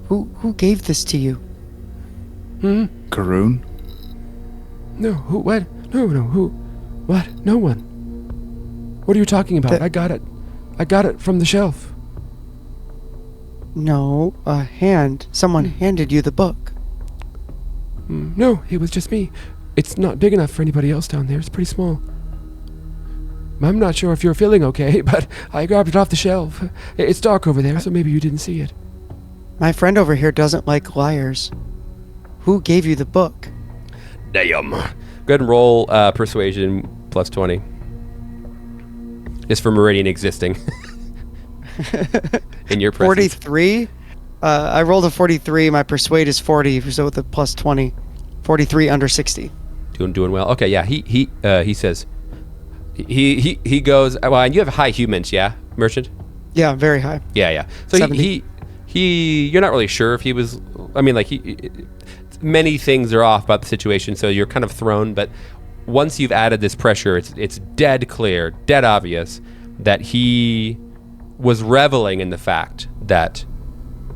Speaker 4: who gave this to you?"
Speaker 6: Karoon?
Speaker 7: No, who? What? No, who? What? No one. What are you talking about? I got it from the shelf.
Speaker 4: No, a hand. Someone handed you the book.
Speaker 7: No, it was just me. It's not big enough for anybody else down there. It's pretty small. I'm not sure if you're feeling okay, but I grabbed it off the shelf. It's dark over there, so maybe you didn't see it.
Speaker 4: My friend over here doesn't like liars. Who gave you the book?
Speaker 3: Damn. Go ahead and roll persuasion +20. Just for Meridian existing. In your presence.
Speaker 4: 43. I rolled a 43. My persuade is 40, so with a plus 20, 43 under 60.
Speaker 3: Doing well. Okay, yeah. He says. He goes. Well, and you have high humans, yeah, Merchant.
Speaker 4: Yeah, very high.
Speaker 3: Yeah. So
Speaker 4: 70.
Speaker 3: he. You're not really sure if he was. I mean, like many things are off about the situation, so you're kind of thrown. But once you've added this pressure, it's dead clear, dead obvious that he was reveling in the fact that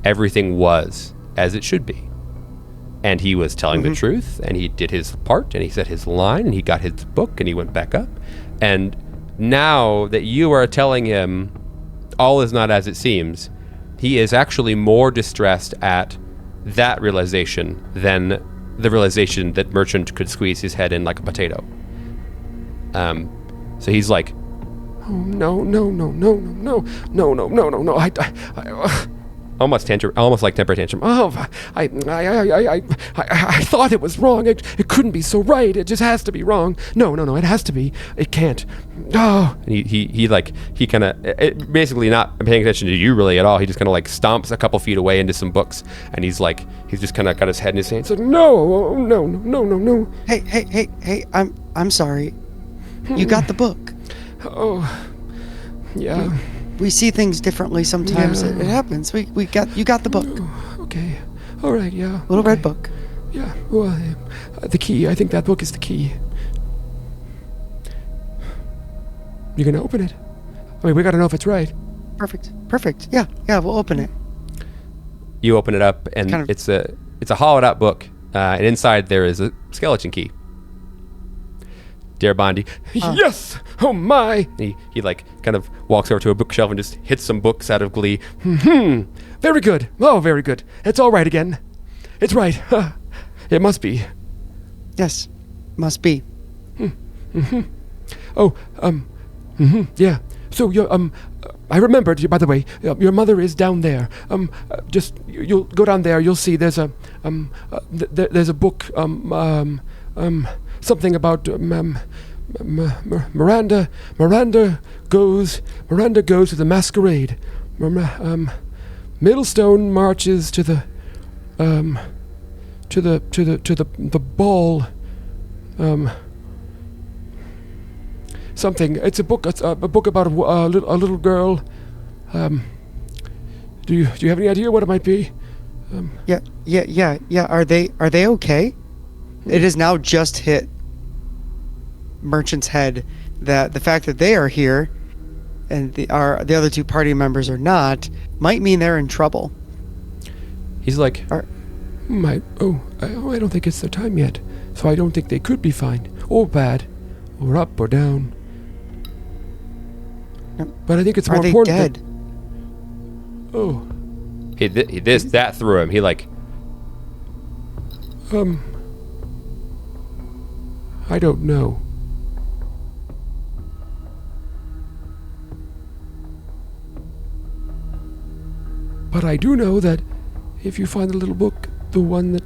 Speaker 3: everything was as it should be. And he was telling the truth, and he did his part, and he said his line, and he got his book, and he went back up. And now that you are telling him all is not as it seems, he is actually more distressed at that realization than the realization that Merchant could squeeze his head in like a potato. So he's like,
Speaker 7: Oh, no. I
Speaker 3: almost like temper tantrum.
Speaker 7: Oh, I thought it was wrong. It couldn't be so right. It just has to be wrong. No, it has to be. It can't. Oh.
Speaker 3: And he kind of basically not paying attention to you really at all. He just kind of like stomps a couple feet away into some books, and he's just kind of got his head in his hands.
Speaker 7: So no.
Speaker 4: Hey, I'm sorry. You got the book.
Speaker 7: Oh, yeah.
Speaker 4: We see things differently sometimes.
Speaker 7: Yeah.
Speaker 4: It happens. You got the book.
Speaker 7: Okay. All right. Yeah.
Speaker 4: Little
Speaker 7: okay.
Speaker 4: red book.
Speaker 7: Yeah. Well, the key. I think that book is the key. You're gonna open it. I mean, we gotta know if it's right.
Speaker 4: Perfect. Yeah. We'll open it.
Speaker 3: You open it up, and it's a hollowed out book, and inside there is a skeleton key. Dear Bondi.
Speaker 7: Yes! Oh my!
Speaker 3: He like kind of walks over to a bookshelf and just hits some books out of glee.
Speaker 7: Very good. Oh, very good. It's all right again. It's right. It must be.
Speaker 4: Yes. Must be.
Speaker 7: Oh, yeah. So I remembered, by the way, your mother is down there. Just you'll go down there. You'll see there's a book. Something about Miranda. Miranda goes to the masquerade. Middlestone marches to the ball. Something. It's a book. It's a book about a little girl. Do you have any idea what it might be?
Speaker 4: Yeah. Are they okay? It has now just hit Merchant's head that the fact that they are here and the other two party members are not might mean they're in trouble.
Speaker 3: He's like,
Speaker 7: I don't think it's their time yet, so I don't think they could be fine or bad or up or down. But I think it's more important.
Speaker 4: Are they dead?
Speaker 3: That threw him. He like,
Speaker 7: I don't know. But I do know that if you find the little book, the one that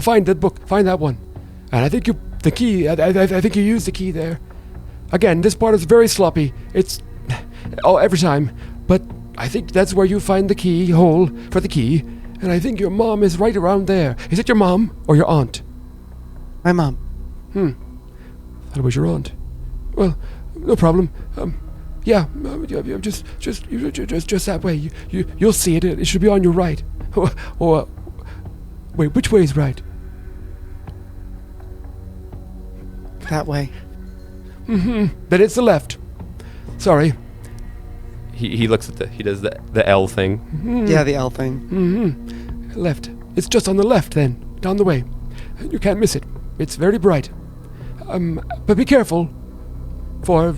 Speaker 7: find that book, find that one, and I think the key. I think you used the key there. Again, this part is very sloppy. It's every time, but I think that's where you find the key hole for the key, and I think your mom is right around there. Is it your mom or your aunt?
Speaker 4: My mom.
Speaker 7: Thought it was your aunt. Well, no problem. Yeah, just that way. You'll see it. It should be on your right. Or wait, which way is right?
Speaker 4: That way.
Speaker 7: Then it's the left. Sorry.
Speaker 3: he looks at he does the L thing.
Speaker 4: Yeah, the L thing.
Speaker 7: Left. It's just on the left then, down the way. You can't miss it. It's very bright. But be careful for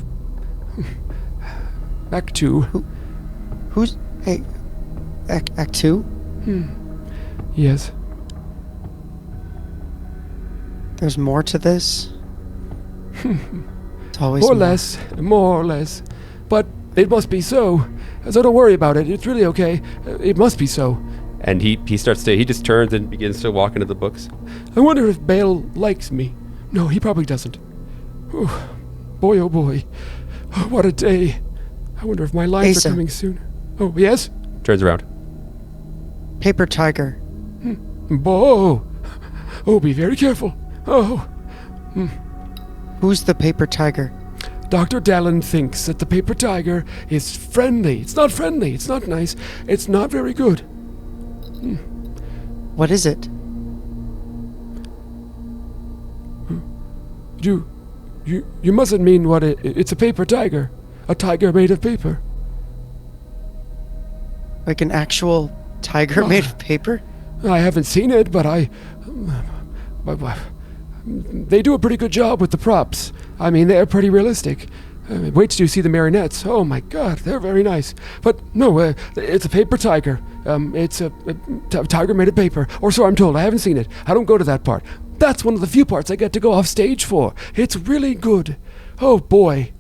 Speaker 7: Act 2.
Speaker 4: Who's... Hey... Act 2?
Speaker 7: Yes.
Speaker 4: There's more to this? It's always
Speaker 7: more or less. But it must be so. So don't worry about it. It's really okay. It must be so.
Speaker 3: And he just turns and begins to walk into the books.
Speaker 7: I wonder if Bale likes me. No, he probably doesn't. Boy, oh boy. Oh, what a day. I wonder if my lines
Speaker 4: Asa.
Speaker 7: are coming soon. Oh, yes?
Speaker 3: Turns around.
Speaker 4: Paper tiger.
Speaker 7: Oh, oh, be very careful. Oh,
Speaker 4: Who's the paper tiger?
Speaker 7: Dr. Dallin thinks that the paper tiger is friendly. It's not friendly. It's not nice. It's not very good.
Speaker 4: What is it?
Speaker 7: You mustn't mean what it's a paper tiger. A tiger made of paper.
Speaker 4: Like an actual tiger made of paper?
Speaker 7: I haven't seen it, but they do a pretty good job with the props. I mean, they're pretty realistic. Wait till you see the marionettes. Oh my God, they're very nice. But no, it's a paper tiger. It's a tiger made of paper, or so I'm told. I haven't seen it. I don't go to that part. That's one of the few parts I get to go off stage for. It's really good. Oh boy,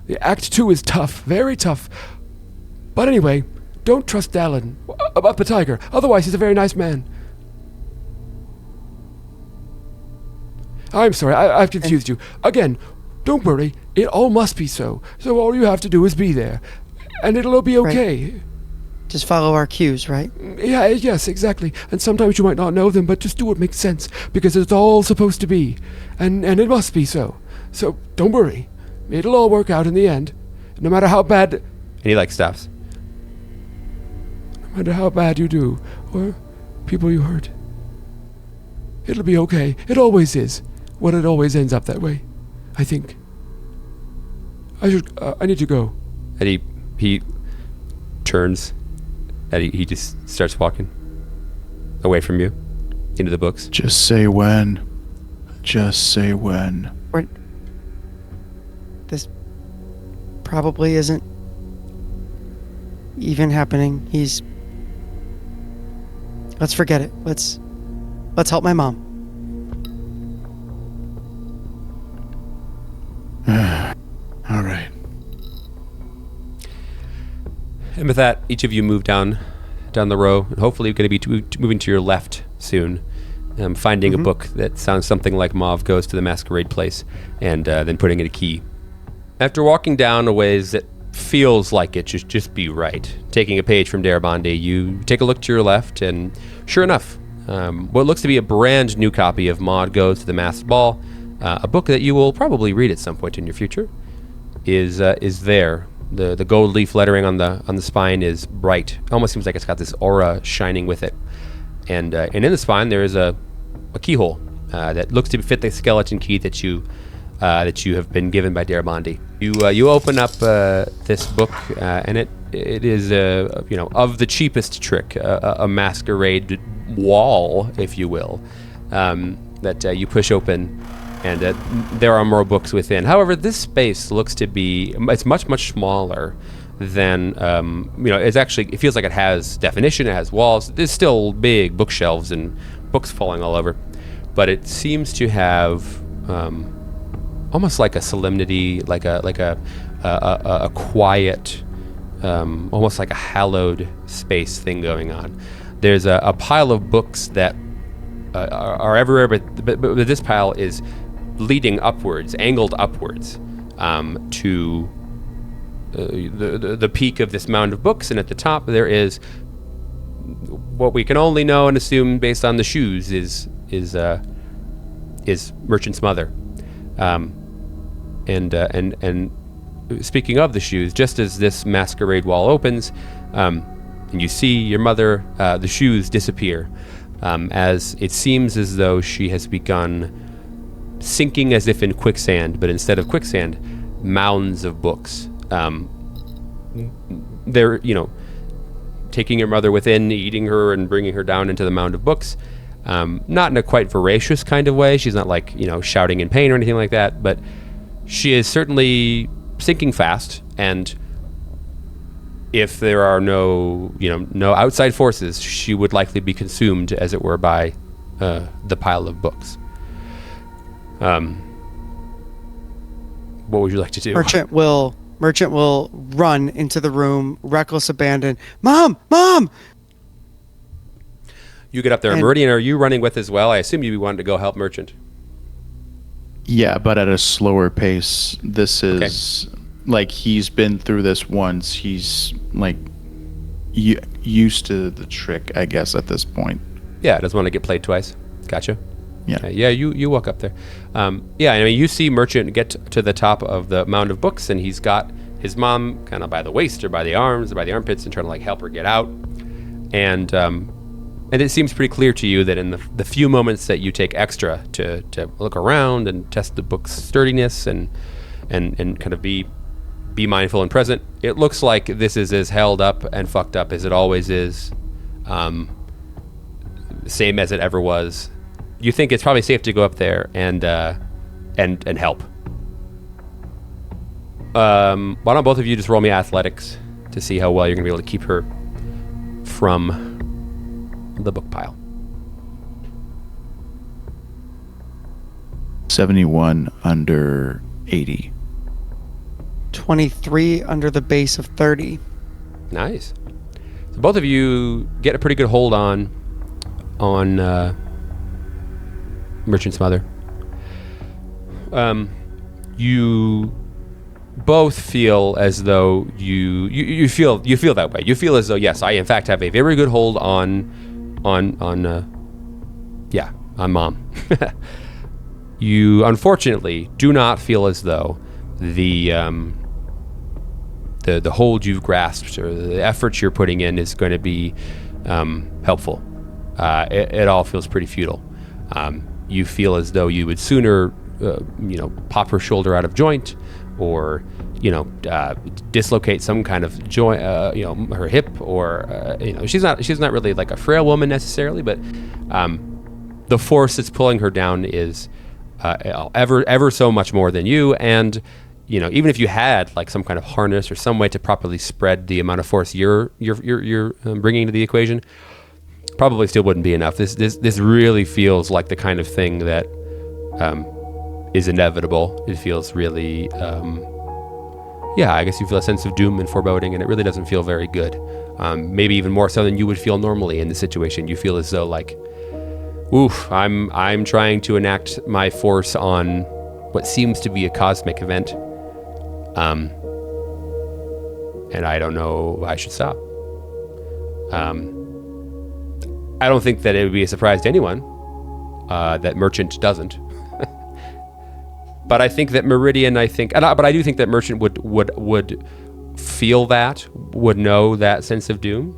Speaker 7: the Act 2 is tough, very tough. But anyway, don't trust Dallin about the tiger. Otherwise, he's a very nice man. I'm sorry, I've confused you. Again, don't worry, it all must be so. So all you have to do is be there. And it'll all be okay.
Speaker 4: Right. Just follow our cues, right?
Speaker 7: Yeah, yes, exactly. And sometimes you might not know them, but just do what makes sense, because it's all supposed to be. And it must be so. So don't worry. It'll all work out in the end. No matter how bad...
Speaker 3: And he stops.
Speaker 7: No matter how bad you do, or people you hurt. It'll be okay. It always is. Well, it always ends up that way, I think. I need to go.
Speaker 3: And he turns, and he just starts walking away from you into the books.
Speaker 6: Just say when. Just say when.
Speaker 4: This probably isn't even happening. Let's forget it. Let's help my mom.
Speaker 6: All right.
Speaker 3: And with that, each of you move down the row, and hopefully you're going to be moving to your left soon, finding a book that sounds something like Mauve Goes to the Masquerade Place, and then putting in a key. After walking down a ways that feels like it should just be right, taking a page from Darabandi, you take a look to your left, and sure enough, what looks to be a brand new copy of Mauve Goes to the Masked Ball, a book that you will probably read at some point in your future, is there. The gold leaf lettering on the spine is bright. Almost seems like it's got this aura shining with it. And in the spine there is a keyhole that looks to fit the skeleton key that you have been given by Darabandi. You open up this book and it is of the cheapest trick, a masquerade wall, if you will, that you push open. And there are more books within. However, this space looks to be, it's much, much smaller than, it feels like it has definition, it has walls. There's still big bookshelves and books falling all over. But it seems to have almost like a solemnity, like a quiet, almost like a hallowed space thing going on. There's a pile of books that are everywhere, but this pile is leading upwards, angled upwards to the peak of this mound of books, and at the top there is what we can only know and assume based on the shoes is Merchant's mother. And speaking of the shoes, just as this masquerade wall opens, and you see your mother, the shoes disappear, as it seems as though she has begun sinking as if in quicksand, but instead of quicksand, mounds of books. They're, taking your mother within, eating her and bringing her down into the mound of books. Not in a quite voracious kind of way. She's not like, shouting in pain or anything like that, but she is certainly sinking fast. And if there are no outside forces, she would likely be consumed, as it were, by the pile of books. What would you like to do?
Speaker 4: Merchant will run into the room, reckless abandon. Mom!
Speaker 3: You get up there. Meridian, are you running with as well? I assume you wanted to go help Merchant.
Speaker 6: Yeah, but at a slower pace. This is like he's been through this once. He's like used to the trick, I guess, at this point.
Speaker 3: Yeah, doesn't want to get played twice. Gotcha.
Speaker 6: Yeah.
Speaker 3: Yeah, you walk up there. Yeah, I mean, you see Merchant get to the top of the mound of books, and he's got his mom kind of by the waist or by the arms or by the armpits and trying to like help her get out. And it seems pretty clear to you that in the few moments that you take extra to look around and test the book's sturdiness and kind of be mindful and present, it looks like this is as held up and fucked up as it always is, same as it ever was. You think it's probably safe to go up there and help. Why don't both of you just roll me athletics to see how well you're gonna be able to keep her from the book pile.
Speaker 6: 71 under 80.
Speaker 4: 23 under the base of 30.
Speaker 3: Nice. So both of you get a pretty good hold on Merchant's mother. You both feel as though you feel that way. You feel as though, yes, I in fact have a very good hold on mom. You unfortunately do not feel as though the hold you've grasped or the effort you're putting in is going to be helpful. It all feels pretty futile. You feel as though you would sooner pop her shoulder out of joint, or dislocate some kind of joint, her hip, or she's not really like a frail woman necessarily, but the force that's pulling her down is ever so much more than you. And even if you had like some kind of harness or some way to properly spread the amount of force you're bringing to the equation, probably still wouldn't be enough. This really feels like the kind of thing that is inevitable. It feels really, I guess you feel a sense of doom and foreboding, and it really doesn't feel very good. Maybe even more so than you would feel normally in the situation. You feel as though like, oof, I'm trying to enact my force on what seems to be a cosmic event, and I don't know if I should stop. I don't think that it would be a surprise to anyone that Merchant doesn't. But I think that Meridian, but I do think that Merchant would feel that, would know that sense of doom.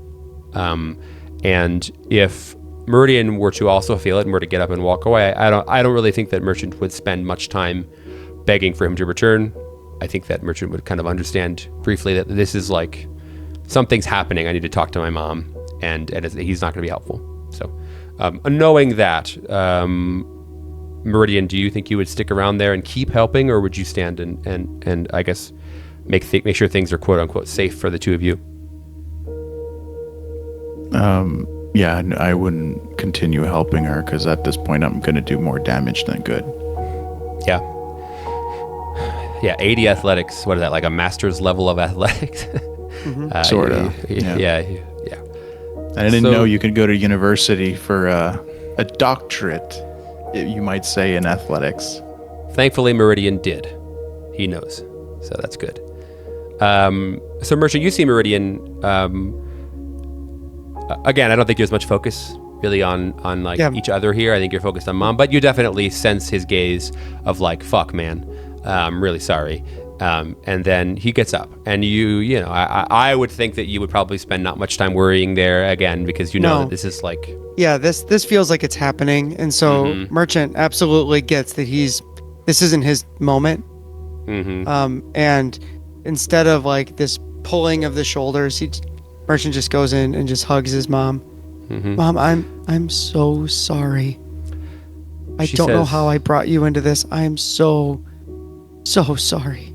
Speaker 3: And if Meridian were to also feel it and were to get up and walk away, I don't really think that Merchant would spend much time begging for him to return. I think that Merchant would kind of understand briefly that this is like, something's happening. I need to talk to my mom, and he's not going to be helpful. So, knowing that, Meridian, do you think you would stick around there and keep helping, or would you stand and I guess make sure things are quote unquote safe for the two of you?
Speaker 6: Yeah, I wouldn't continue helping her, because at this point I'm going to do more damage than good.
Speaker 3: Yeah. Yeah, 80 athletics. What is that, like a master's level of athletics?
Speaker 4: Mm-hmm.
Speaker 6: Sort of.
Speaker 3: Yeah.
Speaker 6: I didn't know you could go to university for a doctorate, you might say, in athletics.
Speaker 3: Thankfully, Meridian did. He knows. So that's good. So, Merchant, you see Meridian. Again, I don't think there's much focus really on each other here. I think you're focused on Mom, but you definitely sense his gaze of like, fuck, man. I'm really sorry. And then he gets up, and I would think that you would probably spend not much time worrying there again, because that this is like...
Speaker 4: Yeah, this feels like it's happening, and so Merchant absolutely gets that this isn't his moment.
Speaker 3: Mm-hmm.
Speaker 4: And instead of like this pulling of the shoulders, Merchant just goes in and just hugs his mom.
Speaker 3: Mm-hmm.
Speaker 4: Mom, I'm so sorry. I
Speaker 3: She
Speaker 4: don't know
Speaker 3: says-
Speaker 4: how I brought you into this. I am so sorry.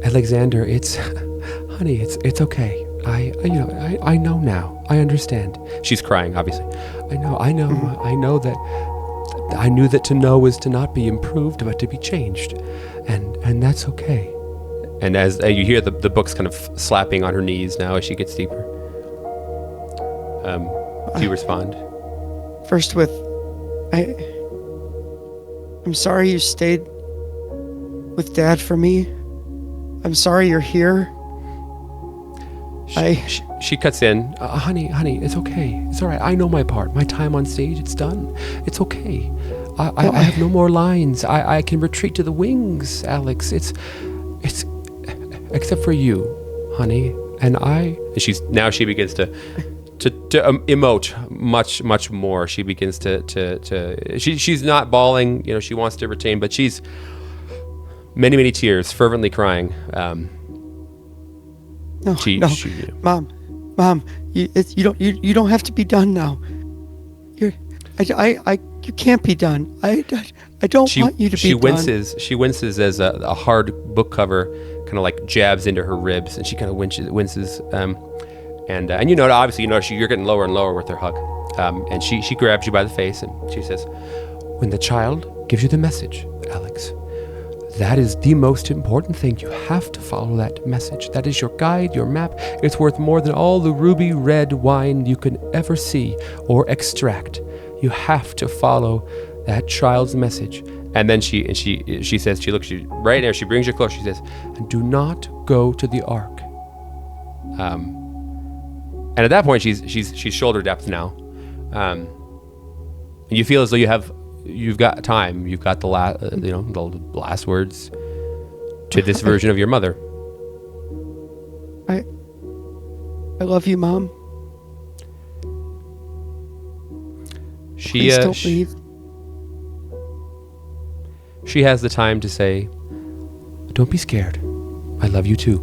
Speaker 7: Alexander, honey, it's okay. I know now. I understand.
Speaker 3: She's crying, obviously.
Speaker 7: I know. I know that. I knew that to know is to not be improved, but to be changed, and that's okay.
Speaker 3: And as you hear the book's kind of slapping on her knees now as she gets deeper. Do you respond?
Speaker 4: First I'm sorry you stayed with Dad for me. I'm sorry you're here.
Speaker 3: She cuts in.
Speaker 7: Honey, it's okay. It's all right. I know my part. My time on stage, it's done. It's okay. I have no more lines. I can retreat to the wings, Alex. It's except for you, honey, and I.
Speaker 3: She begins to emote much more. She begins to she's not bawling. You know, she wants to retain, but she's many tears, fervently crying.
Speaker 4: No, Mom, you don't have to be done now. You can't be done. I don't want you to be done.
Speaker 3: She winces as a hard book cover kind of like jabs into her ribs, and she kind of winces. And you know, obviously, you know, you're getting lower and lower with her hug. And she grabs you by the face and she says,
Speaker 7: "When the child gives you the message, Alex, that is the most important thing. You have to follow that message. That is your guide, your map. It's worth more than all the ruby red wine you can ever see or extract. You have to follow that child's message."
Speaker 3: And then she says, she looks you right there, she brings you close, she says,
Speaker 7: "And do not go to the Ark."
Speaker 3: And at that point, she's shoulder depth now, and you feel as though you've got time. You've got the last words to this version of your mother.
Speaker 4: I love you, Mom. Please don't leave.
Speaker 3: She has the time to say,
Speaker 7: "Don't be scared. I love you too."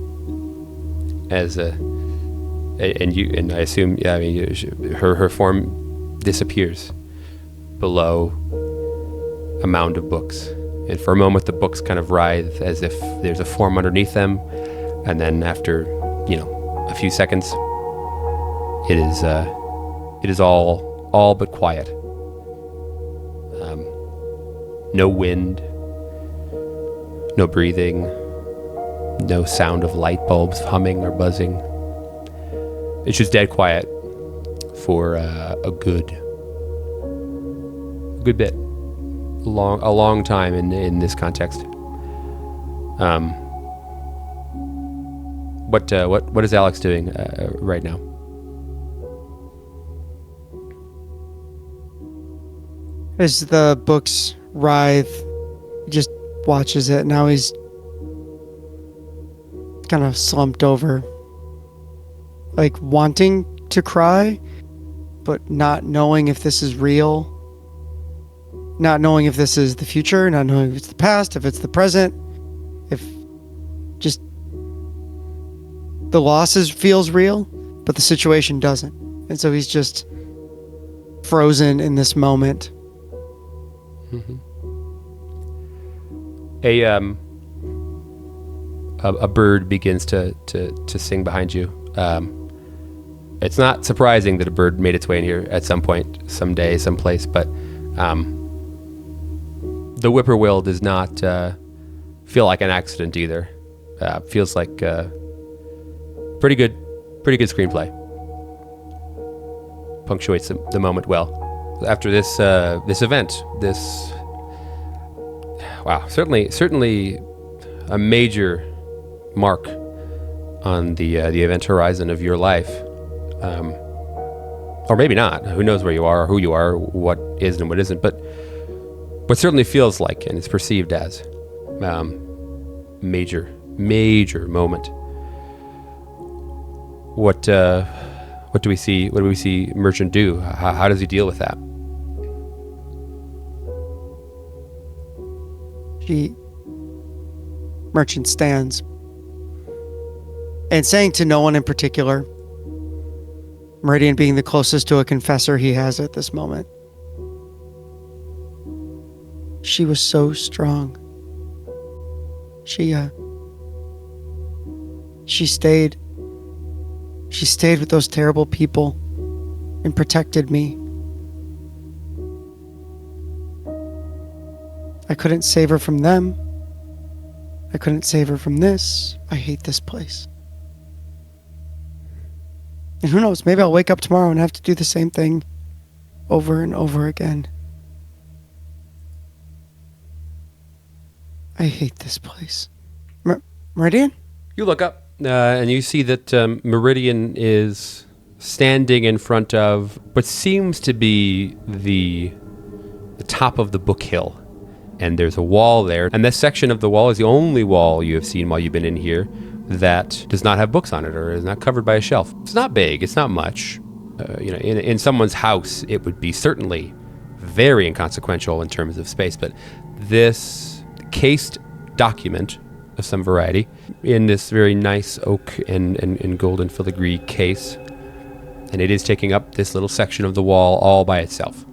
Speaker 3: And I assume, her form disappears below a mound of books, and for a moment the books kind of writhe as if there's a form underneath them, and then after a few seconds, it is all but quiet. No wind, no breathing, no sound of light bulbs humming or buzzing. It's just dead quiet for a good bit, a long time in this context. What is Alex doing right now?
Speaker 4: As the books writhe, he just watches it. Now he's kind of slumped over, like wanting to cry, but not knowing if this is real, not knowing if this is the future, not knowing if it's the past, if it's the present, if just the losses feels real, but the situation doesn't. And so he's just frozen in this moment.
Speaker 3: Mm-hmm. A bird begins to sing behind you. It's not surprising that a bird made its way in here at some point, someday, someplace, but the whippoorwill does not feel like an accident either. Feels like pretty good screenplay. Punctuates the moment well. After this event, certainly a major mark on the event horizon of your life, or maybe not. Who knows where you are, or who you are, what is and what isn't, but what certainly feels like and is perceived as major moment. What do we see? What do we see Merchant do? How does he deal with that?
Speaker 4: Merchant stands and saying to no one in particular, Meridian being the closest to a confessor he has at this moment. She was so strong. She stayed. She stayed with those terrible people and protected me. I couldn't save her from them. I couldn't save her from this. I hate this place. And who knows, maybe I'll wake up tomorrow and have to do the same thing over and over again. I hate this place. Meridian?
Speaker 3: You look up, and you see that Meridian is standing in front of what seems to be the top of the book hill. And there's a wall there. And this section of the wall is the only wall you have seen while you've been in here that does not have books on it or is not covered by a shelf. It's not big. It's not much. In someone's house, it would be certainly very inconsequential in terms of space. But this cased document of some variety in this very nice oak and golden filigree case, and it is taking up this little section of the wall all by itself.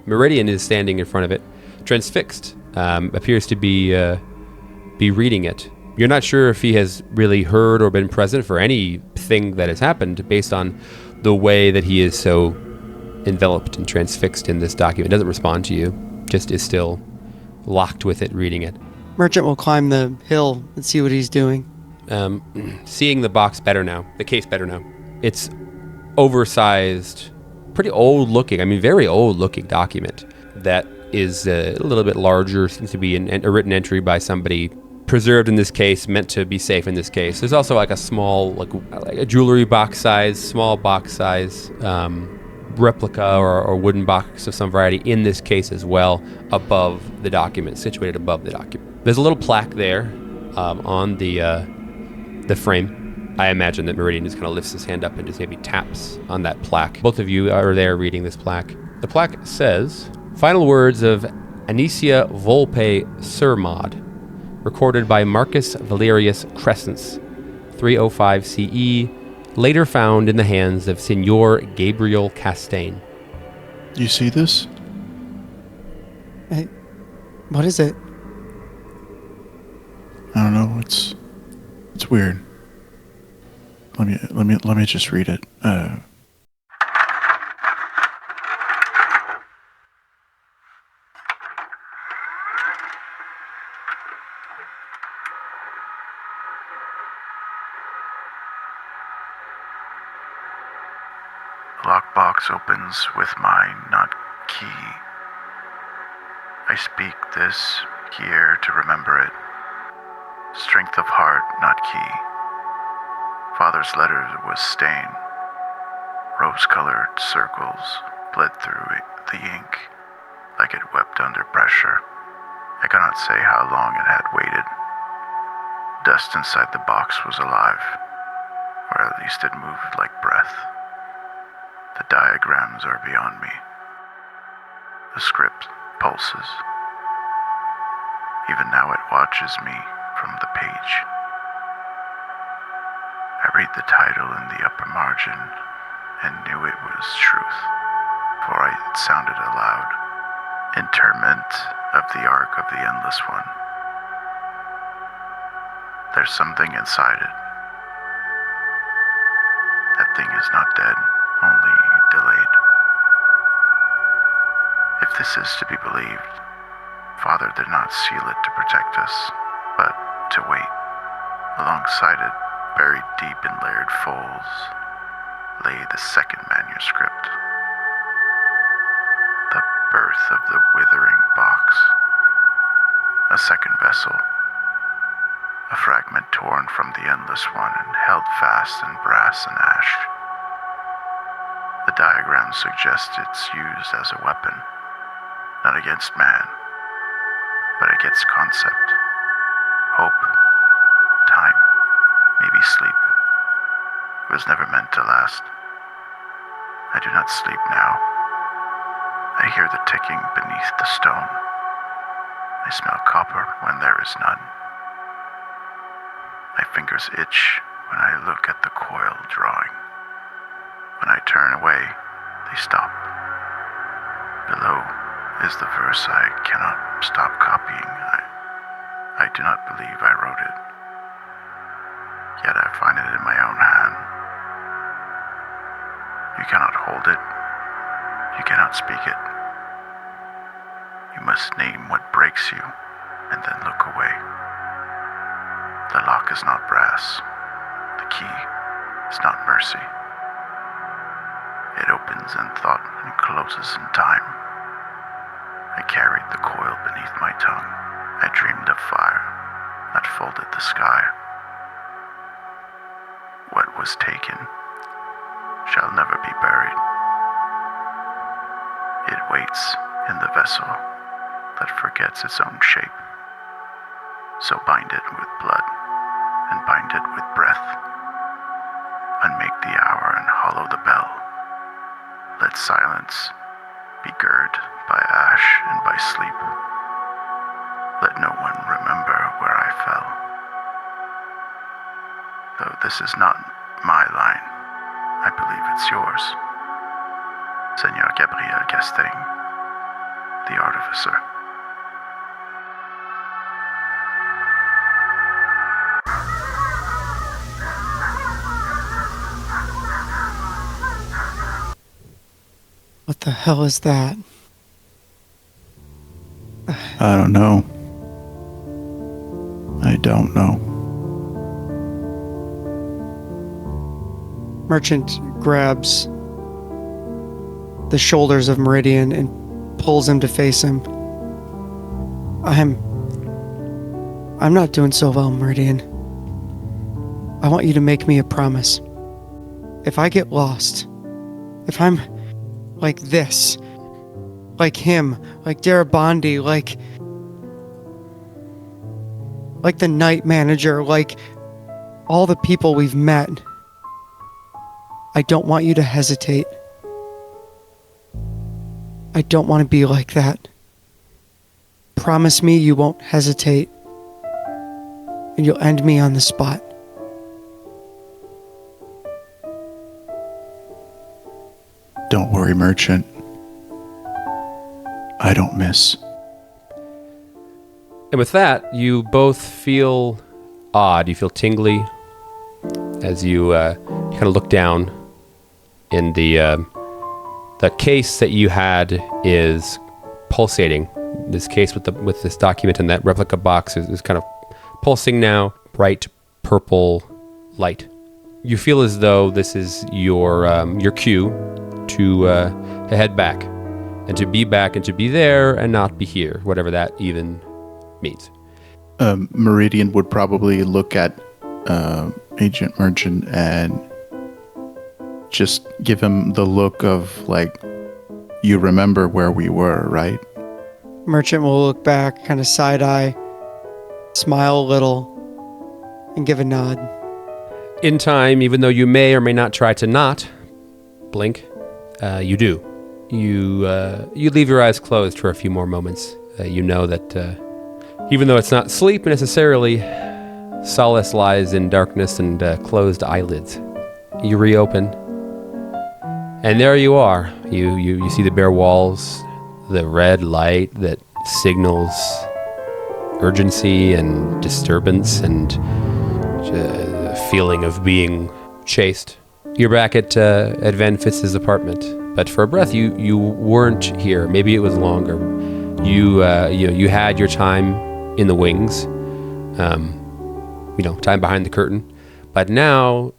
Speaker 3: Meridian is standing in front of it, transfixed, appears to be reading it. You're not sure if he has really heard or been present for anything that has happened based on the way that he is so enveloped and transfixed in this document. Doesn't respond to you, just is still locked with it, reading it.
Speaker 4: Merchant will climb the hill and see what he's doing.
Speaker 3: Seeing the box better now, the case better now. It's oversized, pretty old looking, very old looking document that is a little bit larger, seems to be a written entry by somebody preserved in this case, meant to be safe in this case. There's also like a small, like a jewelry box size, small box size replica or wooden box of some variety in this case as well, above the document, situated above the document. There's a little plaque there on the frame. I imagine that Meridian just kind of lifts his hand up and just maybe taps on that plaque. Both of you are there reading this plaque. The plaque says, "Final words of Anicia Volpe Surmod, recorded by Marcus Valerius Crescens, 305 CE, later found in the hands of Signor Gabriel Castaigne."
Speaker 6: You see this?
Speaker 4: Hey, what is it?
Speaker 6: I don't know. It's weird. Let me just read it.
Speaker 8: Lockbox opens with mind, not key. I speak this here to remember it. Strength of heart, not key. Father's letter was stained. Rose-colored circles bled through the ink like it wept under pressure. I cannot say how long it had waited. Dust inside the box was alive, or at least it moved like breath. The diagrams are beyond me. The script pulses. Even now it watches me from the page. I read the title in the upper margin and knew it was truth, for it sounded aloud. Interment of the Ark of the Endless One. There's something inside it. That thing is not dead, only delayed. If this is to be believed, Father did not seal it to protect us, but to wait. Alongside it, buried deep in layered folds, lay the second manuscript. The birth of the withering box. A second vessel. A fragment torn from the Endless One and held fast in brass and ash. The diagram suggests it's used as a weapon, not against man, but against concept, hope, time, maybe sleep. It was never meant to last. I do not sleep now. I hear the ticking beneath the stone. I smell copper when there is none. My fingers itch when I look at the coil drawing. When I turn away, they stop. Below is the verse I cannot stop copying. I do not believe I wrote it. Yet I find it in my own hand. You cannot hold it. You cannot speak it. You must name what breaks you, and then look away. The lock is not brass. The key is not mercy. It opens in thought and closes in time. I carried the coil beneath my tongue. I dreamed of fire. that folded the sky. What was taken shall never be buried. It waits in the vessel that forgets its own shape. So bind it with blood, and bind it with breath. Unmake the hour and hollow the bell. Let silence be girt by ash and by sleep. Let no one remember where I fell. Though this is not my line, I believe it's yours. Senor Gabriel Gasting, the artificer.
Speaker 4: What the hell is that?
Speaker 6: I don't know. I don't know.
Speaker 4: Merchant grabs the shoulders of Meridian and pulls him to face him. I'm not doing so well, Meridian. I want you to make me a promise. If I get lost, if I'm like this, like him, like Darabandi, like the night manager, like all the people we've met, I don't want you to hesitate. I don't want to be like that. Promise me you won't hesitate, and you'll end me on the spot.
Speaker 6: Don't worry, Merchant. I don't miss.
Speaker 3: And with that, you both feel odd. You feel tingly as you kind of look down. In the case that you had is pulsating. This case with this document in that replica box is kind of pulsing now, bright purple light. You feel as though this is your cue to head back, and to be back, and to be there, and not be here, whatever that even means.
Speaker 6: Meridian would probably look at Agent Merchant and just give him the look of, like, you remember where we were, right?
Speaker 4: Merchant will look back, kind of side-eye, smile a little, and give a nod.
Speaker 3: In time, even though you may or may not try to not blink, you do. You leave your eyes closed for a few more moments. You know that even though it's not sleep necessarily, solace lies in darkness and closed eyelids. You reopen, and there you are. You see the bare walls, the red light that signals urgency and disturbance and a feeling of being chased. You're back at Van Fitz's apartment, but for a breath, you weren't here. Maybe it was longer. You had your time in the wings, time behind the curtain, but now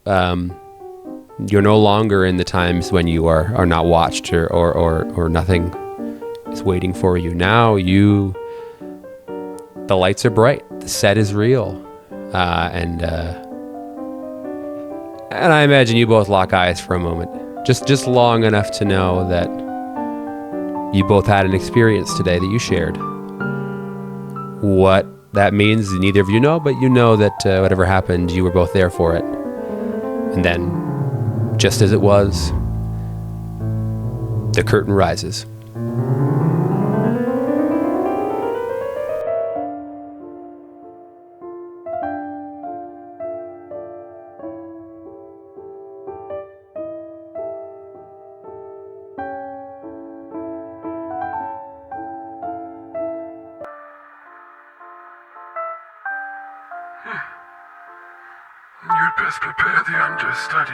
Speaker 3: you're no longer in the times when you are not watched or nothing is waiting for you. Now the lights are bright, the set is real, and I imagine you both lock eyes for a moment, just long enough to know that you both had an experience today that you shared. What that means, neither of you know, but you know that whatever happened, you were both there for it. And then, just as it was, the curtain rises.
Speaker 2: You'd best prepare the understudy.